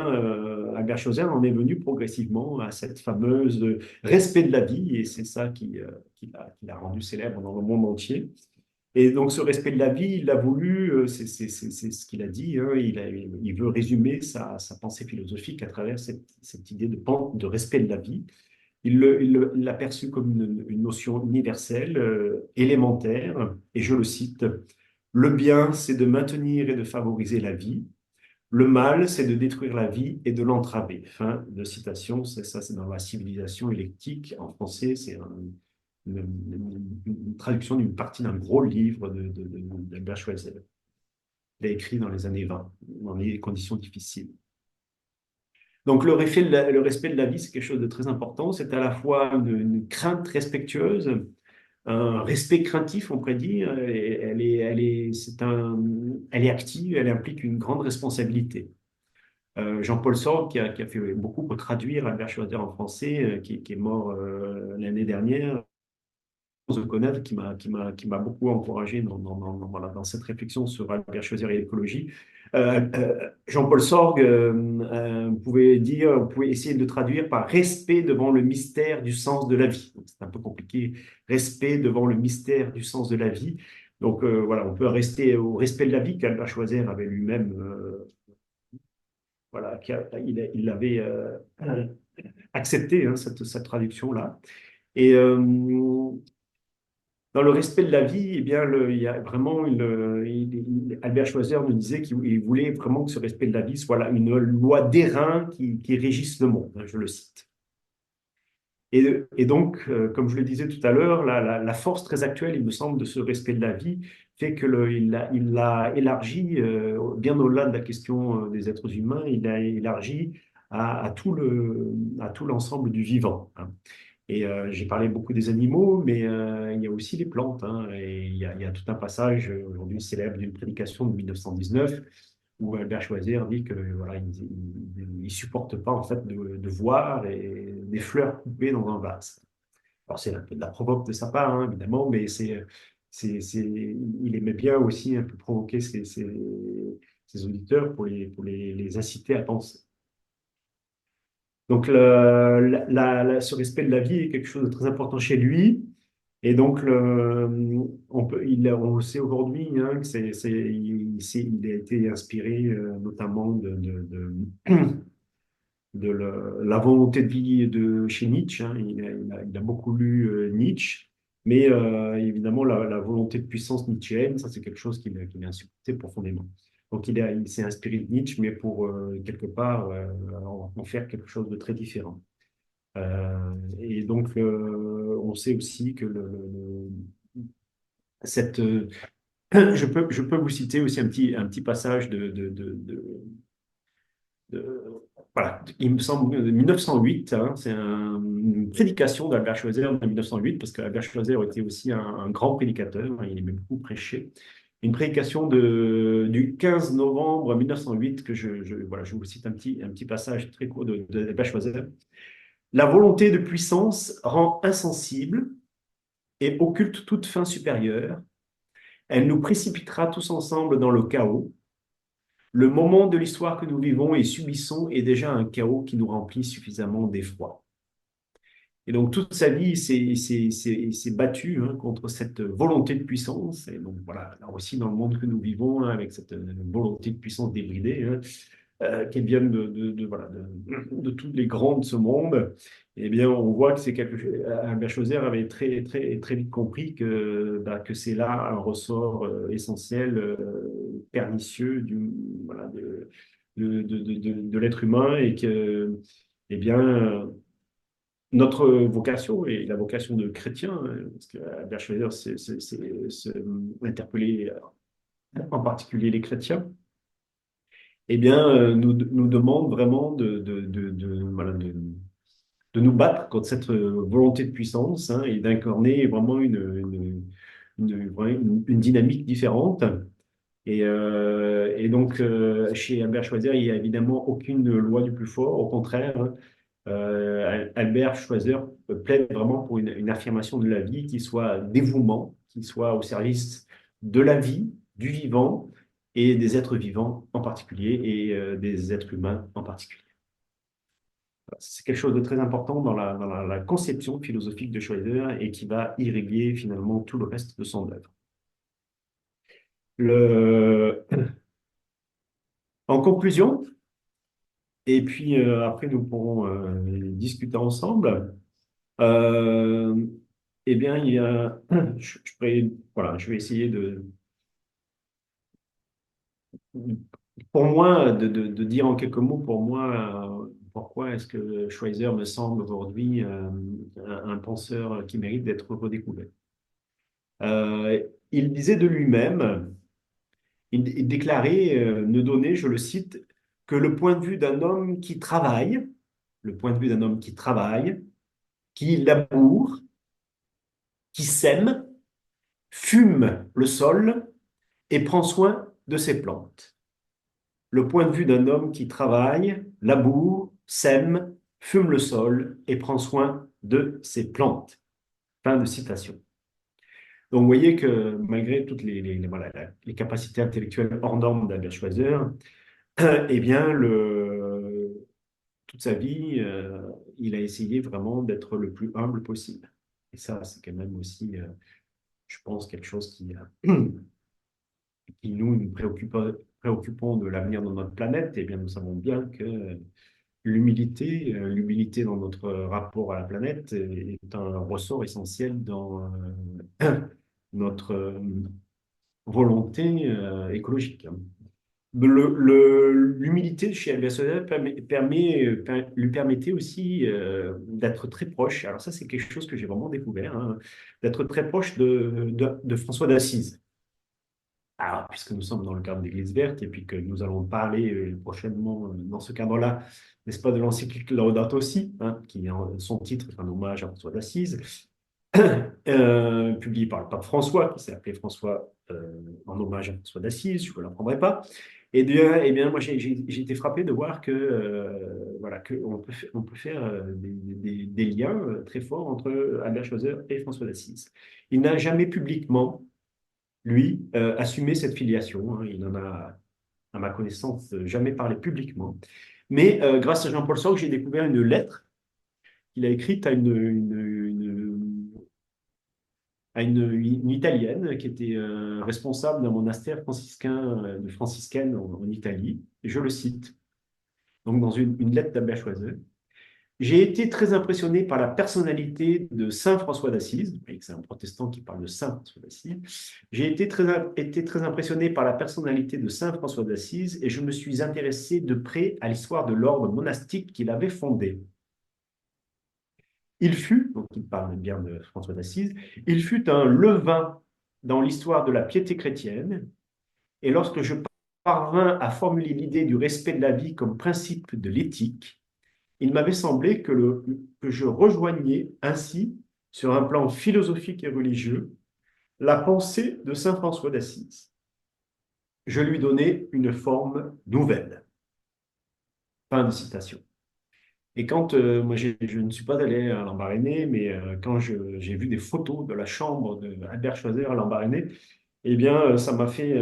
Albert Schweitzer en est venu progressivement à cette fameuse respect de la vie, et c'est ça qui l'a rendu célèbre dans le monde entier. Et donc, ce respect de la vie, il l'a voulu, c'est ce qu'il a dit, hein, il veut résumer sa pensée philosophique à travers cette idée de respect de la vie. Il l'a perçu comme une notion universelle, élémentaire, et je le cite, le bien, c'est de maintenir et de favoriser la vie. Le mal, c'est de détruire la vie et de l'entraver. Fin de citation. C'est dans la civilisation électique. En français, c'est une traduction d'une partie d'un gros livre d'Albert Schweitzer. Il a écrit dans les années 20, dans des conditions difficiles. Donc, le respect de la vie, c'est quelque chose de très important. C'est à la fois une crainte respectueuse, un respect craintif, on pourrait dire. Et elle est active, elle implique une grande responsabilité. Jean-Paul Sorgue, qui a fait beaucoup pour traduire Albert Schweitzer en français, qui est mort l'année dernière, de connaître, qui m'a beaucoup encouragé voilà, dans cette réflexion sur Albert Schweitzer et l'écologie. Jean-Paul Sorgue pouvait essayer de traduire par respect devant le mystère du sens de la vie. C'est un peu compliqué. Respect devant le mystère du sens de la vie. Donc voilà, on peut rester au respect de la vie qu'Albert Schweitzer avait lui-même, voilà, il avait accepté, hein, cette traduction-là. Et dans le respect de la vie, eh bien, il y a vraiment Albert Schweitzer nous disait qu'il voulait vraiment que ce respect de la vie soit une loi d'airain qui régisse le monde, hein, je le cite. Et donc, comme je le disais tout à l'heure, la force très actuelle, il me semble, de ce respect de la vie fait il l'a élargi bien au-delà de la question des êtres humains, il l'a élargi à tout l'ensemble du vivant, hein. Et j'ai parlé beaucoup des animaux, mais il y a aussi les plantes, hein. Et il y a tout un passage aujourd'hui célèbre d'une prédication de 1919 où Albert Schweitzer dit que voilà, il supporte pas en fait de voir des fleurs coupées dans un vase. Alors c'est un peu de la provoque de sa part, hein, évidemment, mais il aimait bien aussi un peu provoquer ses auditeurs pour les inciter à penser. Donc, ce respect de la vie est quelque chose de très important chez lui. Et donc, on sait aujourd'hui, hein, que il a été inspiré notamment de la volonté de vie de chez Nietzsche, hein. Il a beaucoup lu Nietzsche, mais évidemment, la volonté de puissance nietzschéenne, ça c'est quelque chose qu'il a supporté profondément. Donc il s'est inspiré de Nietzsche, mais pour quelque part en faire quelque chose de très différent. Et donc on sait aussi que cette, je peux vous citer aussi un petit passage de- voilà, il me semble, de 1908, hein, c'est une prédication d'Albert Schweitzer de 1908, parce qu'Albert Schweitzer était aussi un grand prédicateur, hein, il aimait beaucoup prêcher. Une prédication du 15 novembre 1908, que voilà, je vous cite un petit passage très court d'Albert Schweitzer. La volonté de puissance rend insensible et occulte toute fin supérieure. Elle nous précipitera tous ensemble dans le chaos. Le moment de l'histoire que nous vivons et subissons est déjà un chaos qui nous remplit suffisamment d'effroi. Et donc, toute sa vie, il s'est battu, hein, contre cette volonté de puissance. Et donc, voilà, là aussi, dans le monde que nous vivons, hein, avec cette volonté de puissance débridée, hein, qui viennent voilà, de tous les grands de ce monde, eh bien, on voit que c'est quelque chose. Albert Schweitzer avait très vite compris que c'est là un ressort essentiel, pernicieux voilà, de l'être humain et que, eh bien, notre vocation et la vocation de chrétien, hein, parce qu'Albert Schweitzer c'est interpellé en particulier les chrétiens, eh bien, nous demande vraiment voilà, de nous battre contre cette volonté de puissance, hein, et d'incarner vraiment une dynamique différente. Et donc, chez Albert Schweitzer, il n'y a évidemment aucune loi du plus fort. Au contraire, hein, Albert Schweitzer plaide vraiment pour une affirmation de la vie qui soit dévouement, qui soit au service de la vie, du vivant et des êtres vivants en particulier et des êtres humains en particulier. C'est quelque chose de très important dans la conception philosophique de Schweitzer et qui va irriguer finalement tout le reste de son œuvre. Le... En conclusion, et puis après nous pourrons discuter ensemble, euh, eh bien, il y a, voilà, je vais essayer pour moi, de dire en quelques mots, pour moi, pourquoi est-ce que Schweitzer me semble aujourd'hui un penseur qui mérite d'être redécouvert. Il disait de lui-même, il déclarait, ne donner, je le cite, que le point de vue d'un homme qui travaille, le point de vue d'un homme qui travaille, qui laboure, qui sème, fume le sol et prend soin de ses plantes. Le point de vue d'un homme qui travaille, laboure, sème, fume le sol et prend soin de ses plantes. Fin de citation. Donc, vous voyez que malgré toutes voilà, les capacités intellectuelles hors normes d'Albert Schweitzer, eh bien, toute sa vie, il a essayé vraiment d'être le plus humble possible. Et ça, c'est quand même aussi, je pense, quelque chose qui nous préoccupons de l'avenir de notre planète. Eh bien, nous savons bien que l'humilité dans notre rapport à la planète est un ressort essentiel dans notre volonté écologique. L'humilité chez Albert Schweitzer lui permettait aussi d'être très proche. Alors ça, c'est quelque chose que j'ai vraiment découvert, hein, d'être très proche de François d'Assise. Alors, puisque nous sommes dans le cadre d'Église verte et puis que nous allons parler prochainement dans ce cadre-là, n'est-ce pas, de l'encyclique Laudato Si, hein, qui son titre est un hommage à François d'Assise, publié par le pape François, qui s'est appelé François en hommage à François d'Assise, je ne vous l'apprendrai pas. Eh bien, moi, j'ai été frappé de voir que, voilà, on peut faire des liens très forts entre Albert Schweitzer et François d'Assise. Il n'a jamais publiquement, lui, assumé cette filiation, hein. Il n'en a, à ma connaissance, jamais parlé publiquement. Mais grâce à Jean-Paul Sauge, j'ai découvert une lettre qu'il a écrite à une Italienne qui était responsable d'un monastère franciscain, de franciscaine en Italie. Et je le cite, donc dans une lettre d'Albert Schweitzer. J'ai été très impressionné par la personnalité de Saint François d'Assise. C'est un protestant qui parle de Saint François d'Assise. J'ai été très impressionné par la personnalité de Saint François d'Assise et je me suis intéressé de près à l'histoire de l'ordre monastique qu'il avait fondé. Il fut, donc il parle bien de François d'Assise, il fut un levain dans l'histoire de la piété chrétienne, et lorsque je parvins à formuler l'idée du respect de la vie comme principe de l'éthique, il m'avait semblé que je rejoignais ainsi, sur un plan philosophique et religieux, la pensée de saint François d'Assise. Je lui donnais une forme nouvelle. Fin de citation. Et quand, moi je ne suis pas allé à Lambaréné, mais quand j'ai vu des photos de la chambre d'Albert Schweitzer à Lambaréné, eh bien, ça m'a fait,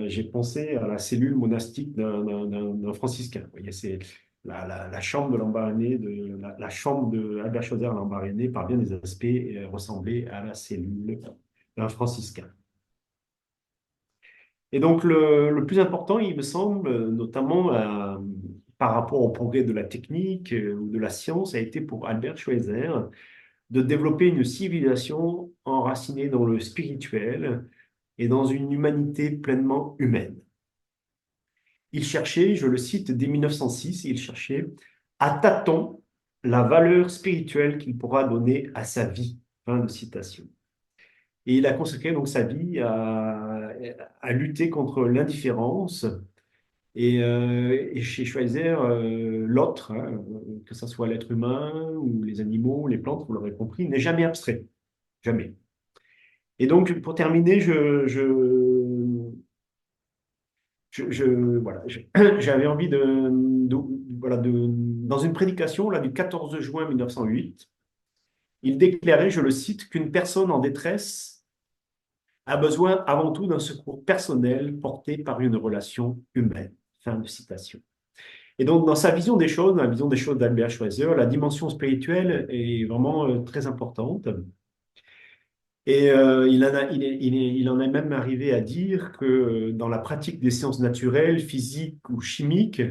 j'ai pensé à la cellule monastique d'un franciscain. Vous voyez, c'est la chambre de Lambaréné, la chambre d'Albert Schweitzer à Lambaréné, par bien des aspects, ressemblait à la cellule d'un franciscain. Et donc, le plus important, il me semble, notamment par rapport au progrès de la technique ou de la science, a été pour Albert Schweitzer de développer une civilisation enracinée dans le spirituel et dans une humanité pleinement humaine. Il cherchait, je le cite, dès 1906, il cherchait à tâtons la valeur spirituelle qu'il pourra donner à sa vie. Fin de citation. Et il a consacré donc sa vie à lutter contre l'indifférence. Et chez Schweitzer, l'autre, hein, que ce soit l'être humain ou les animaux, les plantes, vous l'aurez compris, n'est jamais abstrait. Jamais. Et donc, pour terminer, voilà, j'avais envie voilà, dans une prédication là, du 14 juin 1908, il déclarait, je le cite, qu'une personne en détresse a besoin avant tout d'un secours personnel porté par une relation humaine. Fin de citation. Et donc, dans sa vision des choses, dans la vision des choses d'Albert Schweitzer, la dimension spirituelle est vraiment très importante. Et il en est même arrivé à dire que dans la pratique des sciences naturelles, physiques ou chimiques,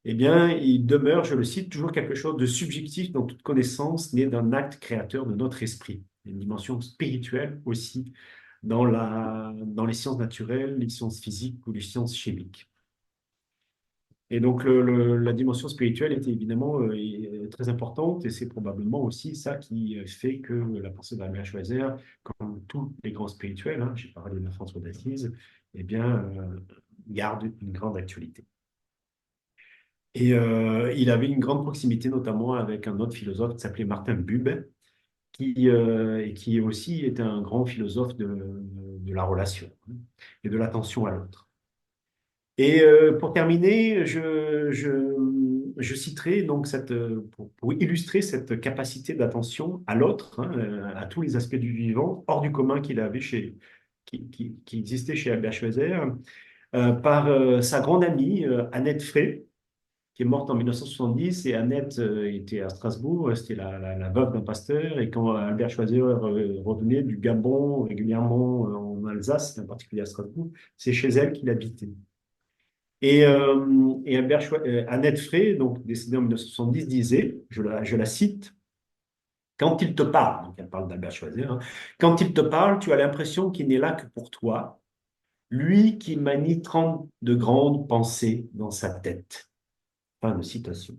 eh bien, il demeure, je le cite, toujours quelque chose de subjectif dans toute connaissance née d'un acte créateur de notre esprit. Une dimension spirituelle aussi dans les sciences naturelles, les sciences physiques ou les sciences chimiques. Et donc, la dimension spirituelle était évidemment très importante et c'est probablement aussi ça qui fait que la pensée d'Albert Schweitzer, comme tous les grands spirituels, hein, j'ai parlé de François d'Assise, eh bien, garde une grande actualité. Et il avait une grande proximité notamment avec un autre philosophe qui s'appelait Martin Buber, et qui aussi était un grand philosophe de la relation et de l'attention à l'autre. Et pour terminer, je citerai donc pour illustrer cette capacité d'attention à l'autre, hein, à tous les aspects du vivant, hors du commun qu'il avait qui existait chez Albert Schweitzer, par sa grande amie Annette Frey, qui est morte en 1970. Et Annette était à Strasbourg, c'était la veuve d'un pasteur. Et quand Albert Schweitzer revenait du Gabon régulièrement en Alsace, en particulier à Strasbourg, c'est chez elle qu'il habitait. Et Annette Frey, donc décédée en 1970, disait, je la cite, quand il te parle, donc elle parle d'Albert Schweitzer, hein, quand il te parle, tu as l'impression qu'il n'est là que pour toi, lui qui manie 30 de grandes pensées dans sa tête. Fin de citation.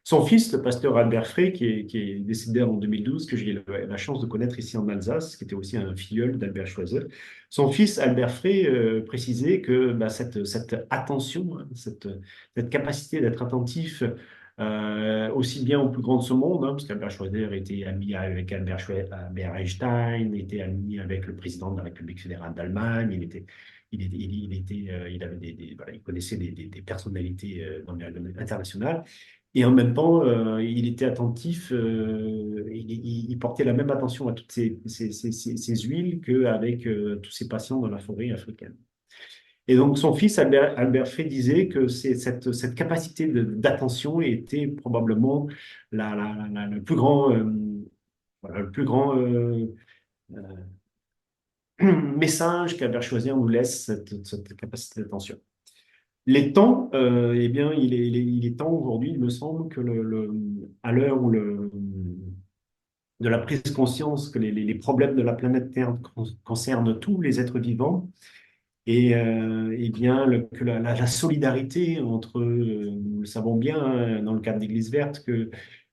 Son fils, le pasteur Albert Frey, qui est décédé en 2012, que j'ai eu la chance de connaître ici en Alsace, qui était aussi un filleul d'Albert Schweitzer, son fils Albert Frey précisait que bah, cette attention, hein, cette capacité d'être attentif aussi bien au plus grand de ce monde, hein, parce qu'Albert Schweitzer était ami avec Albert Einstein, était ami avec le président de la République fédérale d'Allemagne, il avait voilà, il connaissait des personnalités dans le domaine international. Et en même temps, il était attentif, il portait la même attention à toutes ces huiles qu'avec tous ses patients dans la forêt africaine. Et donc, son fils, Albert Frey, disait que cette capacité d'attention était probablement le plus grand, voilà, le plus grand message qu'Albert Schweitzer nous laisse, cette capacité d'attention. Les temps, eh bien, il est temps aujourd'hui, il me semble, que à l'heure où de la prise de conscience que les problèmes de la planète Terre concernent tous les êtres vivants, et eh bien, que la solidarité entre, nous le savons bien, hein, dans le cadre d'Église verte, que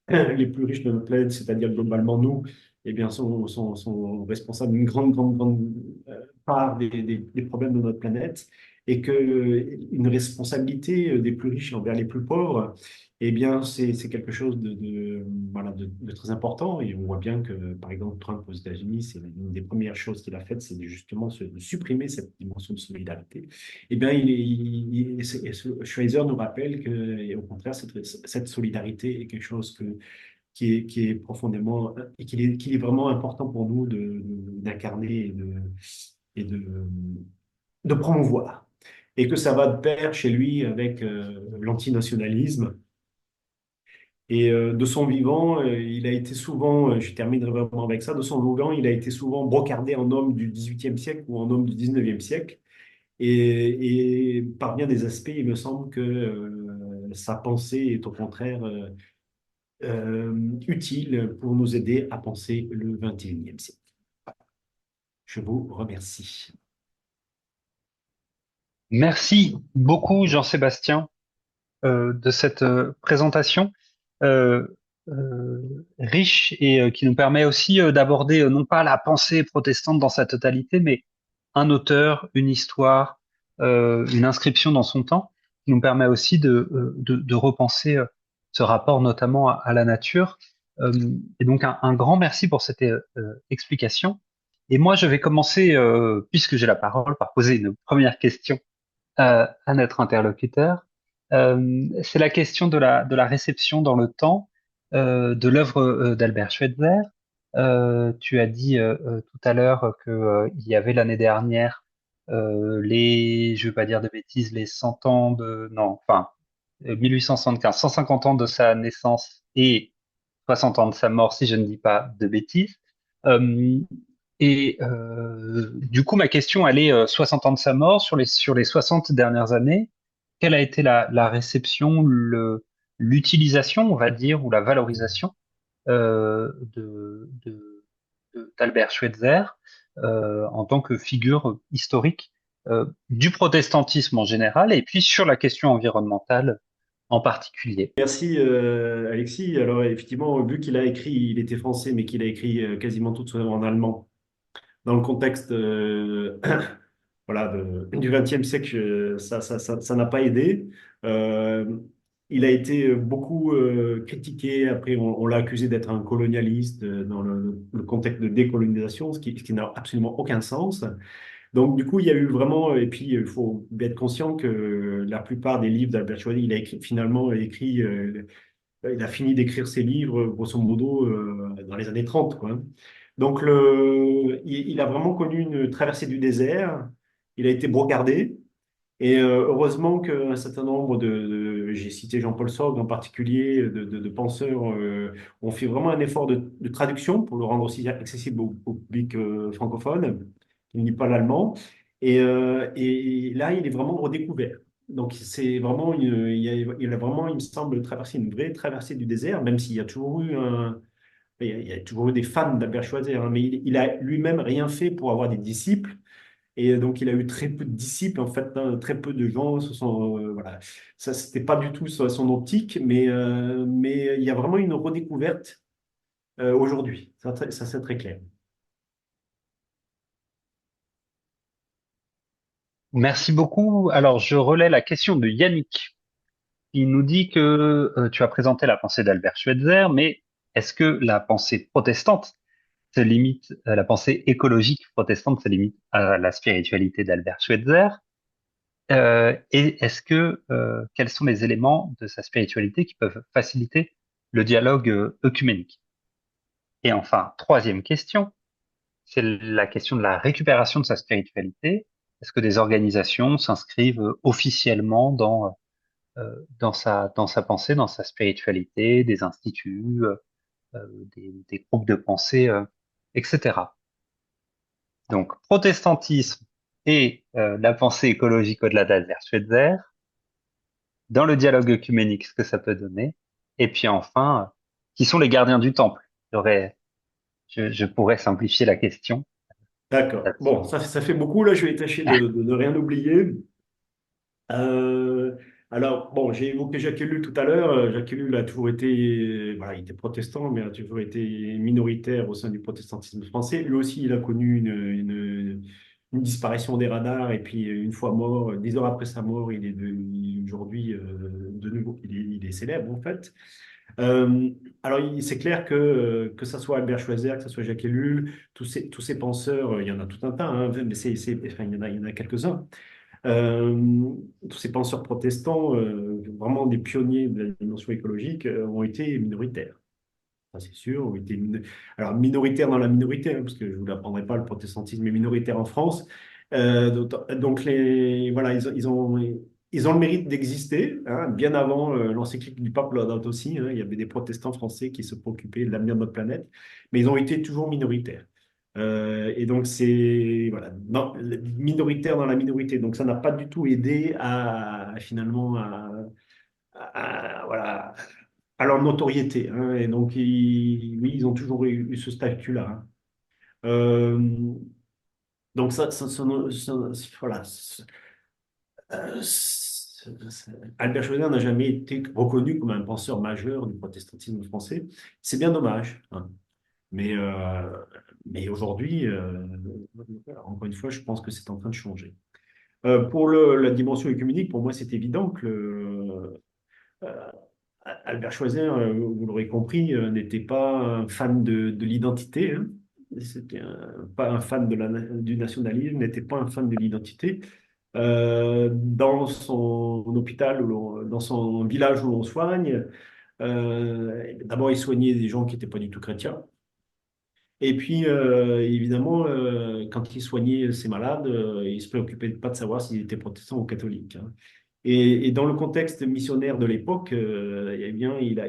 les plus riches de notre planète, c'est-à-dire globalement nous, eh bien, sont responsables d'une grande part des problèmes de notre planète, et que une responsabilité des plus riches envers les plus pauvres, eh bien, c'est quelque chose voilà, de très important. Et on voit bien que, par exemple, Trump aux États-Unis, c'est une des premières choses qu'il a faites, c'est justement de supprimer cette dimension de solidarité. Eh bien, Schweizer nous rappelle que, et au contraire, cette solidarité est quelque chose qui est profondément et qu'il est vraiment important pour nous d'incarner et de promouvoir. Et que ça va de pair chez lui avec l'antinationalisme. Et de son vivant, il a été souvent, je terminerai vraiment avec ça, de son vivant, il a été souvent brocardé en homme du XVIIIe siècle ou en homme du XIXe siècle. Et par bien des aspects, il me semble que sa pensée est au contraire utile pour nous aider à penser le XXIe siècle. Je vous remercie. Merci beaucoup, Jean-Sébastien, de cette présentation euh, riche et qui nous permet aussi d'aborder non pas la pensée protestante dans sa totalité, mais un auteur, une histoire, une inscription dans son temps, qui nous permet aussi de repenser ce rapport notamment à la nature. Euh, et donc un grand merci pour cette explication. Et moi, je vais commencer, puisque j'ai la parole, par poser une première question à notre interlocuteur. C'est la question de la réception dans le temps de l'œuvre d'Albert Schweitzer. Tu as dit tout à l'heure que il y avait l'année dernière je vais pas dire de bêtises, les 100 ans de, non, enfin, 1875, 150 ans de sa naissance et 60 ans de sa mort, si je ne dis pas de bêtises. Euh, du coup, ma question, elle est 60 ans de sa mort, sur les 60 dernières années, quelle a été la réception, l'utilisation, on va dire, ou la valorisation d'Albert Schweitzer en tant que figure historique du protestantisme en général, et puis sur la question environnementale en particulier. Merci Alexis. Alors effectivement, vu qu'il a écrit, il était français, mais qu'il a écrit quasiment toute son œuvre en allemand, dans le contexte voilà, du XXe siècle, ça n'a pas aidé. Euh, il a été beaucoup critiqué. Après, on l'a accusé d'être un colonialiste dans le contexte de décolonisation, ce qui n'a absolument aucun sens. Donc, du coup, il y a eu vraiment, et puis il faut bien être conscient que la plupart des livres d'Albert Schweitzer, finalement écrit, il a fini d'écrire ses livres, grosso modo, dans les années 30, quoi. Donc, il a vraiment connu une traversée du désert. Il a été brocardé. Et heureusement qu'un certain nombre j'ai cité Jean-Paul Sorgue en particulier, de penseurs ont fait vraiment un effort de traduction pour le rendre aussi accessible au public francophone qui ne lit pas l'allemand. Et là, il est vraiment redécouvert. Donc, c'est vraiment il a vraiment, il me semble, traversé une vraie traversée du désert, même s'il y a toujours eu il y a toujours eu des fans d'Albert Schweitzer, hein, mais il a lui-même rien fait pour avoir des disciples. Et donc, il a eu très peu de disciples, en fait, hein, très peu de gens se sont, voilà. Ça, c'était pas du tout son optique, mais il y a vraiment une redécouverte aujourd'hui. Ça, c'est très clair. Merci beaucoup. Alors, je relais la question de Yannick, qui nous dit que tu as présenté la pensée d'Albert Schweitzer, mais est-ce que la pensée protestante se limite, la pensée écologique protestante se limite à la spiritualité d'Albert Schweitzer? Et est-ce que quels sont les éléments de sa spiritualité qui peuvent faciliter le dialogue œcuménique? Et enfin, troisième question, c'est la question de la récupération de sa spiritualité. Est-ce que des organisations s'inscrivent officiellement dans sa pensée, dans sa spiritualité, des instituts, des groupes de pensée, etc. Donc, protestantisme et la pensée écologique au-delà d'Albert Schweitzer, dans le dialogue œcuménique, ce que ça peut donner. Et puis enfin, qui sont les gardiens du temple? Je pourrais simplifier la question D'accord. là-dessus. Bon, ça fait beaucoup. Là, je vais tâcher de ne rien oublier. Euh, alors, bon, j'ai évoqué Jacques Ellul tout à l'heure. Jacques Ellul a toujours été, voilà, il était protestant, mais a toujours été minoritaire au sein du protestantisme français. Lui aussi, il a connu une disparition des radars, et puis une fois mort, 10 heures après sa mort, aujourd'hui, de nouveau, il est célèbre en fait. Euh, alors, c'est clair que ça soit Albert Schweitzer, que ça soit Jacques Ellul, tous ces penseurs, il y en a tout un tas, hein, mais enfin, il y en a quelques-uns. Euh, Tous ces penseurs protestants, vraiment des pionniers de la dimension écologique, ont été minoritaires. Ça, c'est sûr. Alors, minoritaires dans la minorité, hein, parce que je ne vous l'apprendrai pas, le protestantisme est minoritaire en France. Donc, voilà, ils ont le mérite d'exister, hein, bien avant l'encyclique du pape Laudato Si, hein, il y avait des protestants français qui se préoccupaient de l'avenir de notre planète, mais ils ont été toujours minoritaires. Et donc, c'est voilà, minoritaire dans la minorité. Donc, ça n'a pas du tout aidé finalement voilà, à leur notoriété, hein. Et donc, oui, ils ont toujours eu ce statut-là, hein. Euh, donc, voilà. Albert Schweitzer n'a jamais été reconnu comme un penseur majeur du protestantisme français. C'est bien dommage, hein. Mais, euh, mais aujourd'hui, encore une fois, je pense que c'est en train de changer. Pour la dimension œcuménique, pour moi, c'est évident que euh, Albert Schweitzer, vous l'aurez compris, n'était pas un fan de l'identité, hein. C'était pas un fan du nationalisme, n'était pas un fan de l'identité. Dans son hôpital, dans son village où l'on soigne, d'abord, il soignait des gens qui n'étaient pas du tout chrétiens. Et puis, évidemment, quand il soignait ses malades, il se préoccupait pas de savoir s'ils étaient protestants ou catholiques, hein. Et dans le contexte missionnaire de l'époque, eh bien, il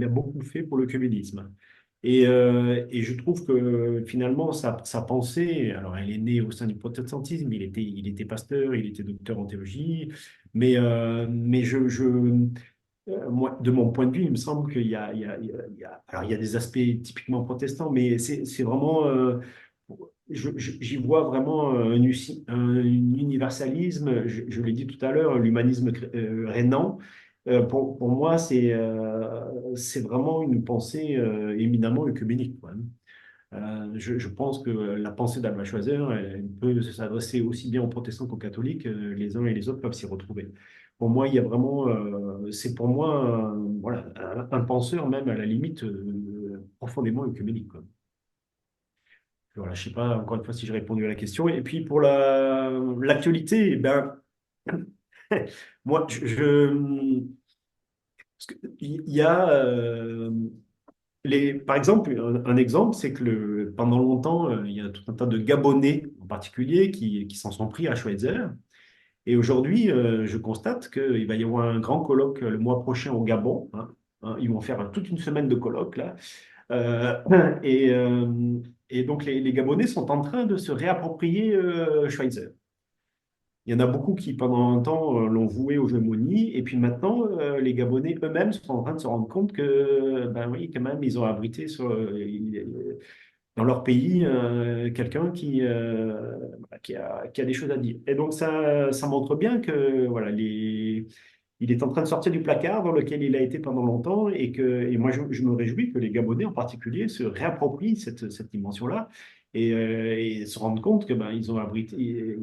a beaucoup fait pour le communisme. Et je trouve que finalement, sa pensée, alors elle est née au sein du protestantisme, il était pasteur, il était docteur en théologie, mais moi, de mon point de vue, il me semble qu'il y a, alors il y a des aspects typiquement protestants, mais c'est vraiment, j'y vois vraiment un universalisme. Je l'ai dit tout à l'heure, l'humanisme rénan. Pour moi, c'est vraiment une pensée éminemment œcuménique, quoi. Je pense que la pensée d'Albert Schweitzer, elle peut s'adresser aussi bien aux protestants qu'aux catholiques. Les uns et les autres peuvent s'y retrouver. Pour moi, il y a vraiment, c'est pour moi voilà, un penseur même à la limite profondément œcuménique, quoi. Voilà, je sais pas encore une fois si j'ai répondu à la question. Et puis pour l'actualité, eh ben, moi, parce que il y a par exemple, un exemple, c'est que pendant longtemps, il y a tout un tas de Gabonais en particulier qui s'en sont pris à Schweitzer. Et aujourd'hui, je constate qu'il va y avoir un grand colloque le mois prochain au Gabon, hein. Ils vont faire toute une semaine de colloques là. Euh, et, euh, et donc les Gabonais sont en train de se réapproprier Schweitzer. Il y en a beaucoup qui, pendant un temps, l'ont voué aux gémonies, et puis maintenant, les Gabonais eux-mêmes sont en train de se rendre compte que, ben oui, quand même, ils ont abrité dans leur pays quelqu'un qui a des choses à dire. Et donc, ça montre bien que, voilà, il est en train de sortir du placard dans lequel il a été pendant longtemps, et moi, je me réjouis que les Gabonais en particulier se réapproprient cette dimension-là. Et se rendent compte que ben, ils ont abrité,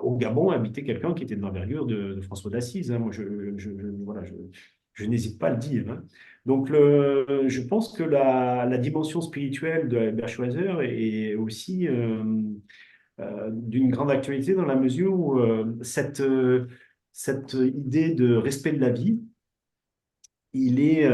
au Gabon habité quelqu'un qui était de l'envergure de François d'Assise, hein. Moi, voilà, je n'hésite pas à le dire, hein. Donc, je pense que la dimension spirituelle de Albert Schweitzer est aussi d'une grande actualité dans la mesure où cette idée de respect de la vie, il est,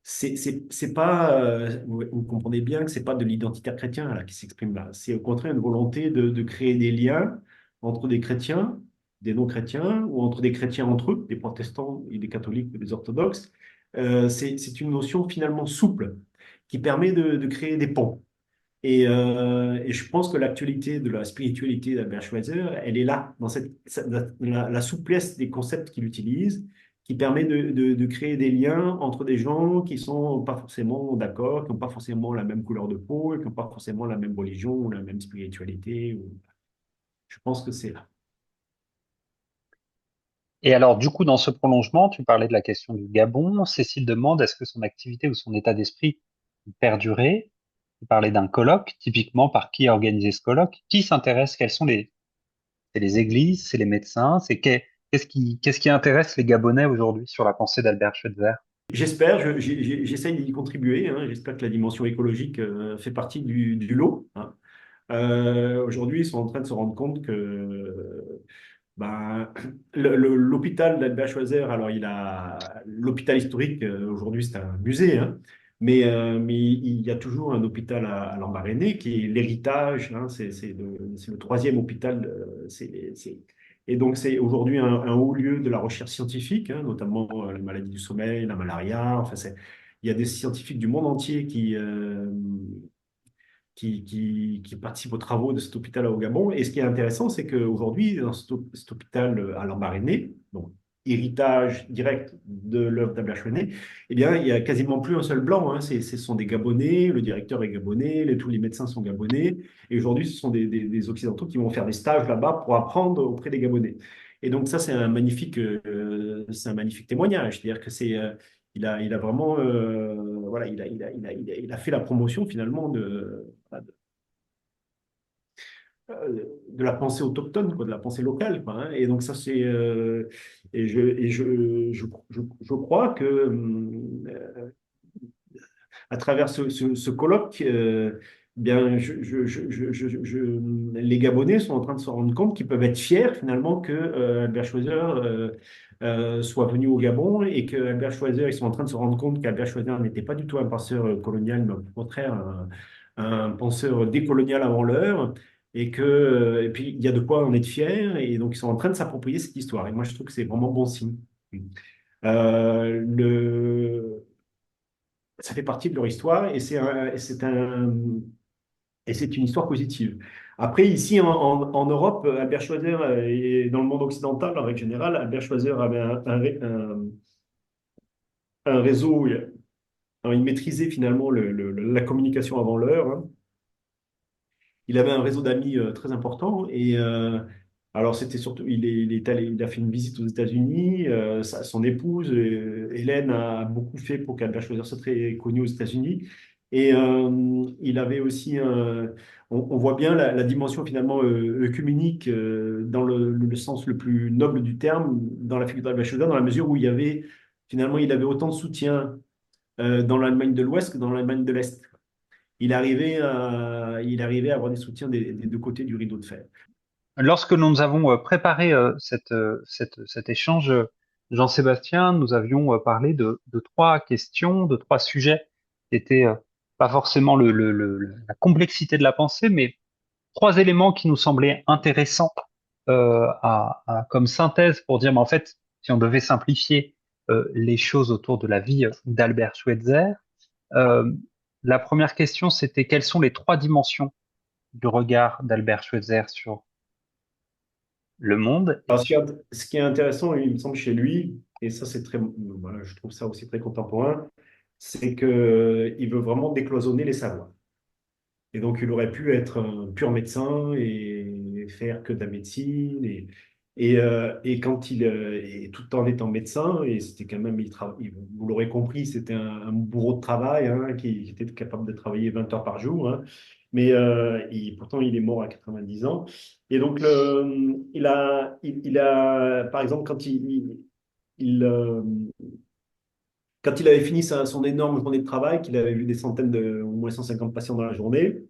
c'est pas, vous comprenez bien que c'est pas de l'identitaire chrétien là, qui s'exprime là. C'est au contraire une volonté de créer des liens entre des chrétiens, des non-chrétiens, ou entre des chrétiens entre eux, des protestants et des catholiques ou des orthodoxes. C'est une notion finalement souple qui permet de créer des ponts. Et je pense que l'actualité de la spiritualité d'Albert Schweitzer, elle est là, dans la souplesse des concepts qu'il utilise, qui permet de créer des liens entre des gens qui sont pas forcément d'accord, qui n'ont pas forcément la même couleur de peau, et qui n'ont pas forcément la même religion ou la même spiritualité. Je pense que c'est là. Et alors, du coup, dans ce prolongement, tu parlais de la question du Gabon. Cécile demande est-ce que son activité ou son état d'esprit perdurer. Tu parlais d'un colloque, typiquement par qui a organisé ce colloque, qui s'intéresse, quels sont c'est les églises, c'est les médecins, qu'est-ce qui intéresse les Gabonais aujourd'hui sur la pensée d'Albert Schweitzer? J'espère, j'essaye d'y contribuer, hein. J'espère que la dimension écologique fait partie du lot, hein. Aujourd'hui, ils sont en train de se rendre compte que ben, l'hôpital d'Albert Schweitzer, alors il a l'hôpital historique, aujourd'hui c'est un musée, hein, mais il y a toujours un hôpital à Lambaréné qui est l'héritage, hein, c'est le troisième hôpital, et donc c'est aujourd'hui un haut lieu de la recherche scientifique, hein, notamment la maladie du sommeil, la malaria, enfin il y a des scientifiques du monde entier qui participent aux travaux de cet hôpital au Gabon. Et ce qui est intéressant, c'est qu'aujourd'hui, dans cet hôpital à Lambaréné, donc héritage direct de l'œuvre d'Ablachoné, eh bien, il n'y a quasiment plus un seul blanc, hein. Ce sont des Gabonais, le directeur est gabonais, tous les médecins sont gabonais. Et aujourd'hui, ce sont des Occidentaux qui vont faire des stages là-bas pour apprendre auprès des Gabonais. Et donc ça, c'est un magnifique témoignage. C'est-à-dire que il a vraiment, voilà, il a fait la promotion finalement de la pensée autochtone, quoi, de la pensée locale, quoi, hein. Et donc ça, je crois que à travers ce colloque, bien, les Gabonais sont en train de se rendre compte qu'ils peuvent être fiers finalement que Albert Schweitzer soit venu au Gabon, et que Albert Schweitzer, ils sont en train de se rendre compte qu'Albert Schweitzer n'était pas du tout un penseur colonial, mais au contraire un penseur décolonial avant l'heure, et puis il y a de quoi en être fier, et donc ils sont en train de s'approprier cette histoire. Et moi, je trouve que c'est vraiment bon signe. Euh, le, Ça fait partie de leur histoire, et c'est une histoire positive. Après, ici en Europe, Albert Schweitzer et dans le monde occidental en règle générale, Albert Schweitzer avait un réseau. Alors, il maîtrisait finalement la communication avant l'heure, hein. Il avait un réseau d'amis très important, et alors c'était surtout il a fait une visite aux États-Unis. Son épouse Hélène a beaucoup fait pour qu'Albert Schweitzer soit très connu aux États-Unis, et il avait aussi on voit bien la dimension finalement œcuménique dans le sens le plus noble du terme dans la figure d'Albert Schweitzer, dans la mesure où finalement, il avait autant de soutien dans l'Allemagne de l'Ouest que dans l'Allemagne de l'Est. Il arrivait à avoir des soutiens des deux côtés du rideau de fer. Lorsque nous avons préparé cet échange, Jean-Sébastien, nous avions parlé de trois questions, de trois sujets qui étaient pas forcément la complexité de la pensée, mais trois éléments qui nous semblaient intéressants comme synthèse pour dire, mais en fait, si on devait simplifier les choses autour de la vie d'Albert Schweitzer, euh, la première question, c'était quelles sont les trois dimensions du regard d'Albert Schweitzer sur le monde? Alors, ce qui est intéressant, il me semble, chez lui, et ça, c'est très, voilà, je trouve ça aussi très contemporain, c'est qu'il veut vraiment décloisonner les savoirs. Et donc, il aurait pu être un pur médecin et faire que de la médecine. Et quand et tout en étant médecin, et c'était quand même, vous l'aurez compris, c'était un bourreau de travail hein, qui était capable de travailler 20 heures par jour. Hein. Mais pourtant, il est mort à 90 ans. Et donc, par exemple, quand il avait fini son énorme journée de travail, qu'il avait vu des centaines au moins 150 patients dans la journée,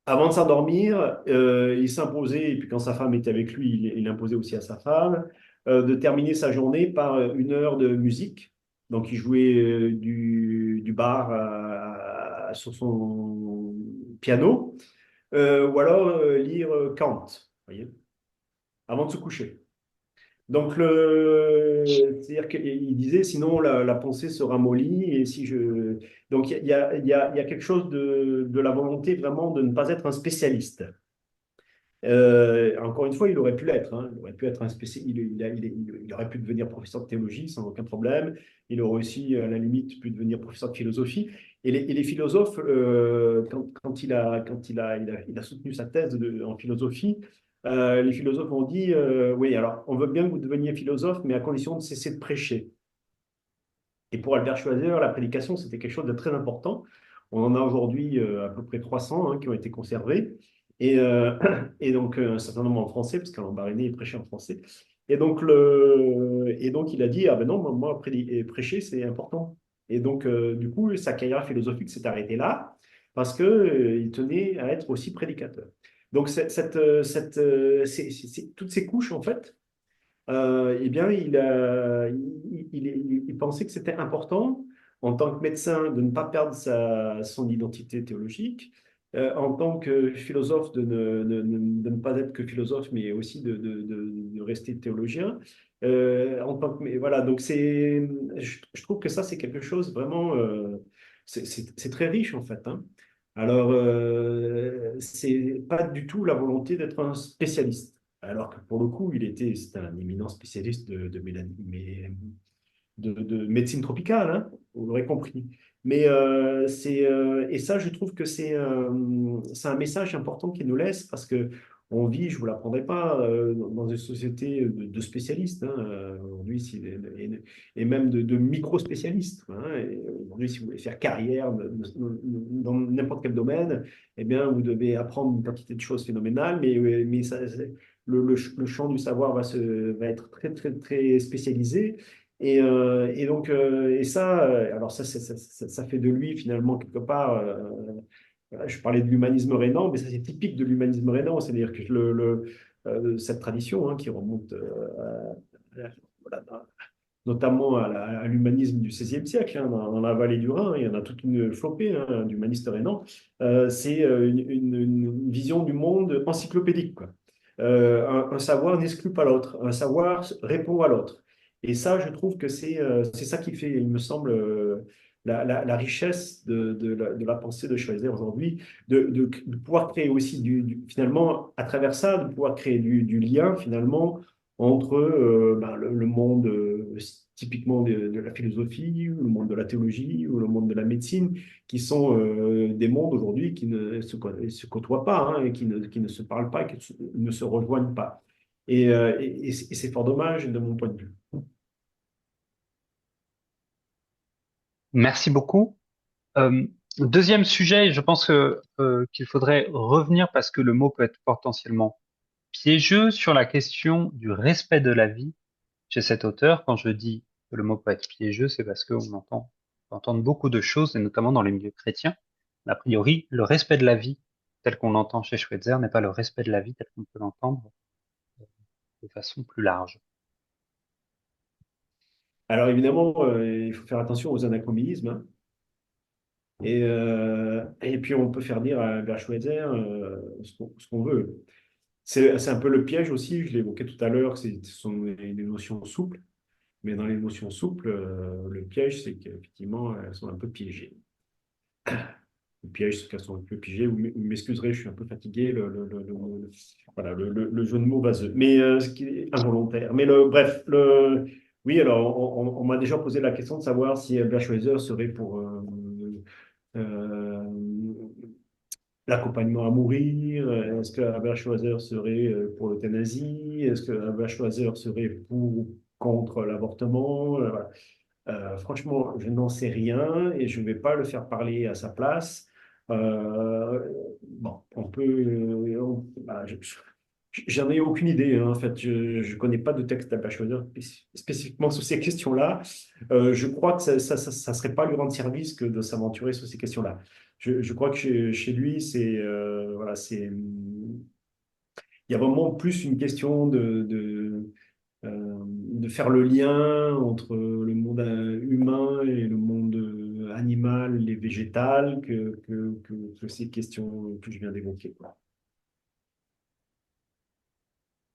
avant de s'endormir, il s'imposait, et puis quand sa femme était avec lui, il imposait aussi à sa femme, de terminer sa journée par 1 heure de musique. Donc il jouait du bar sur son piano, ou alors lire Kant, voyez, avant de se coucher. Donc, c'est-à-dire qu'il disait, sinon la pensée se ramollit. Et si je... Donc, il y a quelque chose de la volonté vraiment de ne pas être un spécialiste. Encore une fois, il aurait pu l'être. Hein. Il aurait pu être un spécialiste. Il aurait pu devenir professeur de théologie sans aucun problème. Il aurait aussi, à la limite, pu devenir professeur de philosophie. Et les philosophes, quand il a soutenu sa thèse en philosophie, les philosophes ont dit, oui, alors on veut bien que vous deveniez philosophe, mais à condition de cesser de prêcher. Et pour Albert Schweitzer, la prédication, c'était quelque chose de très important. On en a aujourd'hui à peu près 300 hein, qui ont été conservés. Et donc, un certain nombre en français, parce qu'Alain Baréné est prêché en français. Et donc, il a dit, ah ben non, moi, prêcher, c'est important. Et donc, du coup, sa carrière philosophique s'est arrêtée là, parce qu'il tenait à être aussi prédicateur. Donc, toutes ces couches, en fait, eh bien, il pensait que c'était important, en tant que médecin, de ne pas perdre son identité théologique, en tant que philosophe, de ne pas être que philosophe, mais aussi de rester théologien. Mais voilà, donc je trouve que ça, c'est quelque chose vraiment, c'est très riche en fait. Hein. Alors, c'est pas du tout la volonté d'être un spécialiste. Alors que pour le coup, c'était un éminent spécialiste de médecine tropicale, hein, vous l'aurez compris. Mais et ça, je trouve que c'est un message important qu'il nous laisse parce que on vit, je ne vous l'apprendrai pas, dans une société de spécialistes. Hein, aujourd'hui, et même de micro-spécialistes. Hein, et aujourd'hui, si vous voulez faire carrière dans n'importe quel domaine, eh bien, vous devez apprendre une quantité de choses phénoménales, mais le champ du savoir va être très, très, très spécialisé. Et donc, et ça, alors ça fait de lui finalement quelque part, je parlais de l'humanisme rénan, mais ça c'est typique de l'humanisme rénan, c'est-à-dire que cette tradition hein, qui remonte voilà, notamment à l'humanisme du XVIe siècle, hein, dans la vallée du Rhin, il y en a toute une flopée hein, d'humanistes rénans, c'est une vision du monde encyclopédique. Quoi. Un savoir n'exclut pas l'autre, un savoir répond à l'autre. Et ça, je trouve que c'est ça qui fait, il me semble, la richesse de la pensée de Schweitzer aujourd'hui, de pouvoir créer aussi, finalement, à travers ça, de pouvoir créer du lien, finalement, entre ben, le monde typiquement de la philosophie, ou le monde de la théologie, ou le monde de la médecine, qui sont des mondes aujourd'hui qui ne se côtoient pas, hein, et qui ne se parlent pas, qui ne se rejoignent pas. Et c'est fort dommage de mon point de vue. Merci beaucoup. Euh, Deuxième sujet, je pense que, qu'il faudrait revenir parce que le mot peut être potentiellement piégeux sur la question du respect de la vie chez cet auteur. Quand je dis que le mot peut être piégeux, c'est parce on entend beaucoup de choses, et notamment dans les milieux chrétiens. A priori, le respect de la vie tel qu'on l'entend chez Schweitzer n'est pas le respect de la vie tel qu'on peut l'entendre de façon plus large. Alors évidemment, il faut faire attention aux anachronismes, hein. Et puis on peut faire dire à Albert Schweitzer ce qu'on veut. C'est un peu le piège aussi, je l'évoquais tout à l'heure, ce sont des notions souples, mais dans les notions souples, le piège, c'est qu'effectivement, elles sont un peu piégées. Le piège, c'est qu'elles sont un peu piégées. Vous m'excuserez, je suis un peu fatigué, voilà, le jeu de mots vaseux, mais ce qui est involontaire. Mais bref, oui, alors on m'a déjà posé la question de savoir si Albert Schweitzer serait pour euh, l'accompagnement à mourir. Est-ce que Albert Schweitzer serait pour l'euthanasie? Est-ce que Albert Schweitzer serait contre l'avortement? Voilà. Franchement, je n'en sais rien et je ne vais pas le faire parler à sa place. Bon, on peut. Bah, j'en ai aucune idée, hein. En fait, je ne connais pas de texte d'Albachouiner spécifiquement sur ces questions-là. Je crois que ça serait pas lui rendre service que de s'aventurer sur ces questions-là. Je crois que chez lui, voilà, il y a vraiment plus une question de faire le lien entre le monde humain et le monde animal et végétal que ces questions que je viens d'évoquer, quoi.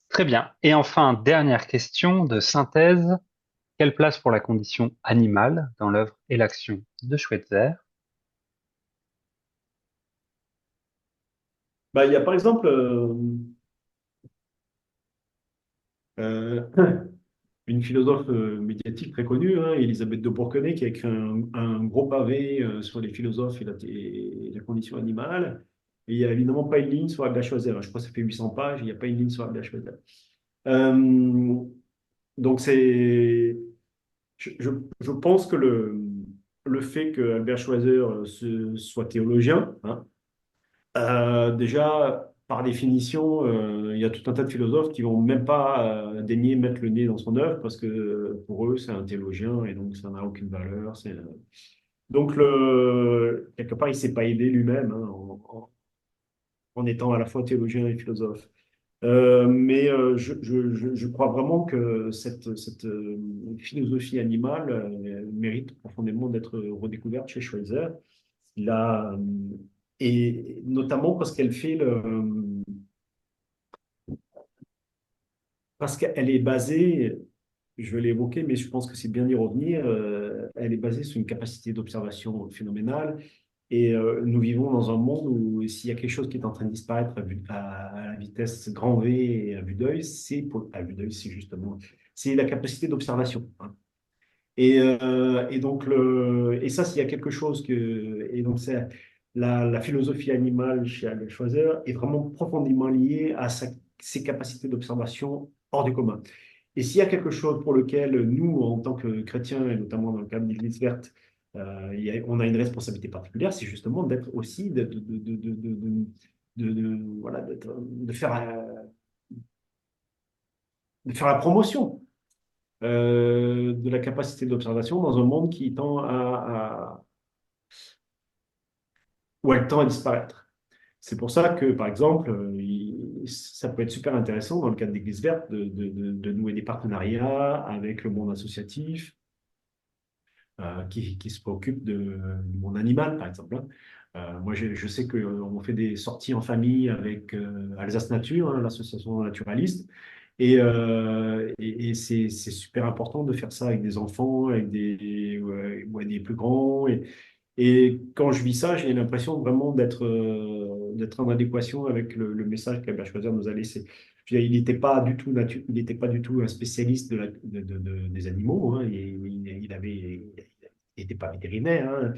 Très bien. Et enfin, dernière question de synthèse. Quelle place pour la condition animale dans l'œuvre et l'action de Schweitzer? Bah, il y a par exemple euh, une philosophe médiatique très connue, hein, Elisabeth de Bourkenay, qui a écrit un gros pavé sur les philosophes et la condition animale. Et il n'y a évidemment pas une ligne sur Albert Schweitzer. Je crois que ça fait 800 pages, il n'y a pas une ligne sur Albert Schweitzer. Euh, donc je pense que le fait que Albert Schweitzer soit théologien, hein, déjà, par définition, il y a tout un tas de philosophes qui vont même pas daigner mettre le nez dans son œuvre parce que pour eux, c'est un théologien et donc ça n'a aucune valeur. Donc, quelque part, il ne s'est pas aidé lui-même, hein, en étant à la fois théologien et philosophe. Mais je crois vraiment que cette philosophie animale mérite profondément d'être redécouverte chez Schweitzer. Il a, et notamment parce qu'elle fait parce qu'elle est basée, je vais l'évoquer, mais je pense que c'est bien d'y revenir, elle est basée sur une capacité d'observation phénoménale. Et nous vivons dans un monde où s'il y a quelque chose qui est en train de disparaître à la vitesse grand V et à vue d'œil, à vue d'œil, c'est justement, c'est la capacité d'observation, hein. Et donc, et ça, s'il y a quelque chose et donc c'est la philosophie animale chez Albert Schweitzer est vraiment profondément liée à ses capacités d'observation hors du commun. Et s'il y a quelque chose pour lequel nous, en tant que chrétiens, et notamment dans le cadre de l'Église verte, on a une responsabilité particulière, c'est justement d'être aussi, voilà, de faire la promotion de la capacité d'observation dans un monde qui tend où elle tend à disparaître. C'est pour ça que, par exemple, ça peut être super intéressant dans le cadre d'Église verte de nouer des partenariats avec le monde associatif qui se préoccupe du monde animal, par exemple, hein. Moi, je sais qu'on fait des sorties en famille avec Alsace Nature, hein, l'association naturaliste, et c'est super important de faire ça avec des enfants, avec ouais, des plus grands. Et quand je vis ça, j'ai l'impression vraiment d'être en adéquation avec le message qu'Albert Schweitzer nous a laissé. Je veux dire, il n'était pas du tout un spécialiste des animaux, hein. Il n'était pas vétérinaire, hein.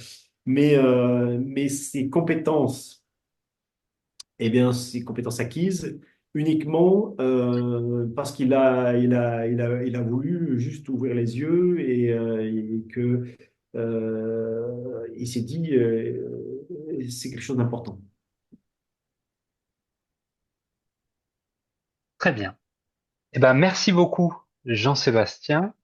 Mais ses compétences, eh bien, ses compétences acquises uniquement parce il a voulu juste ouvrir les yeux et que il s'est dit c'est quelque chose d'important. Très bien. Eh ben, merci beaucoup, Jean-Sébastien.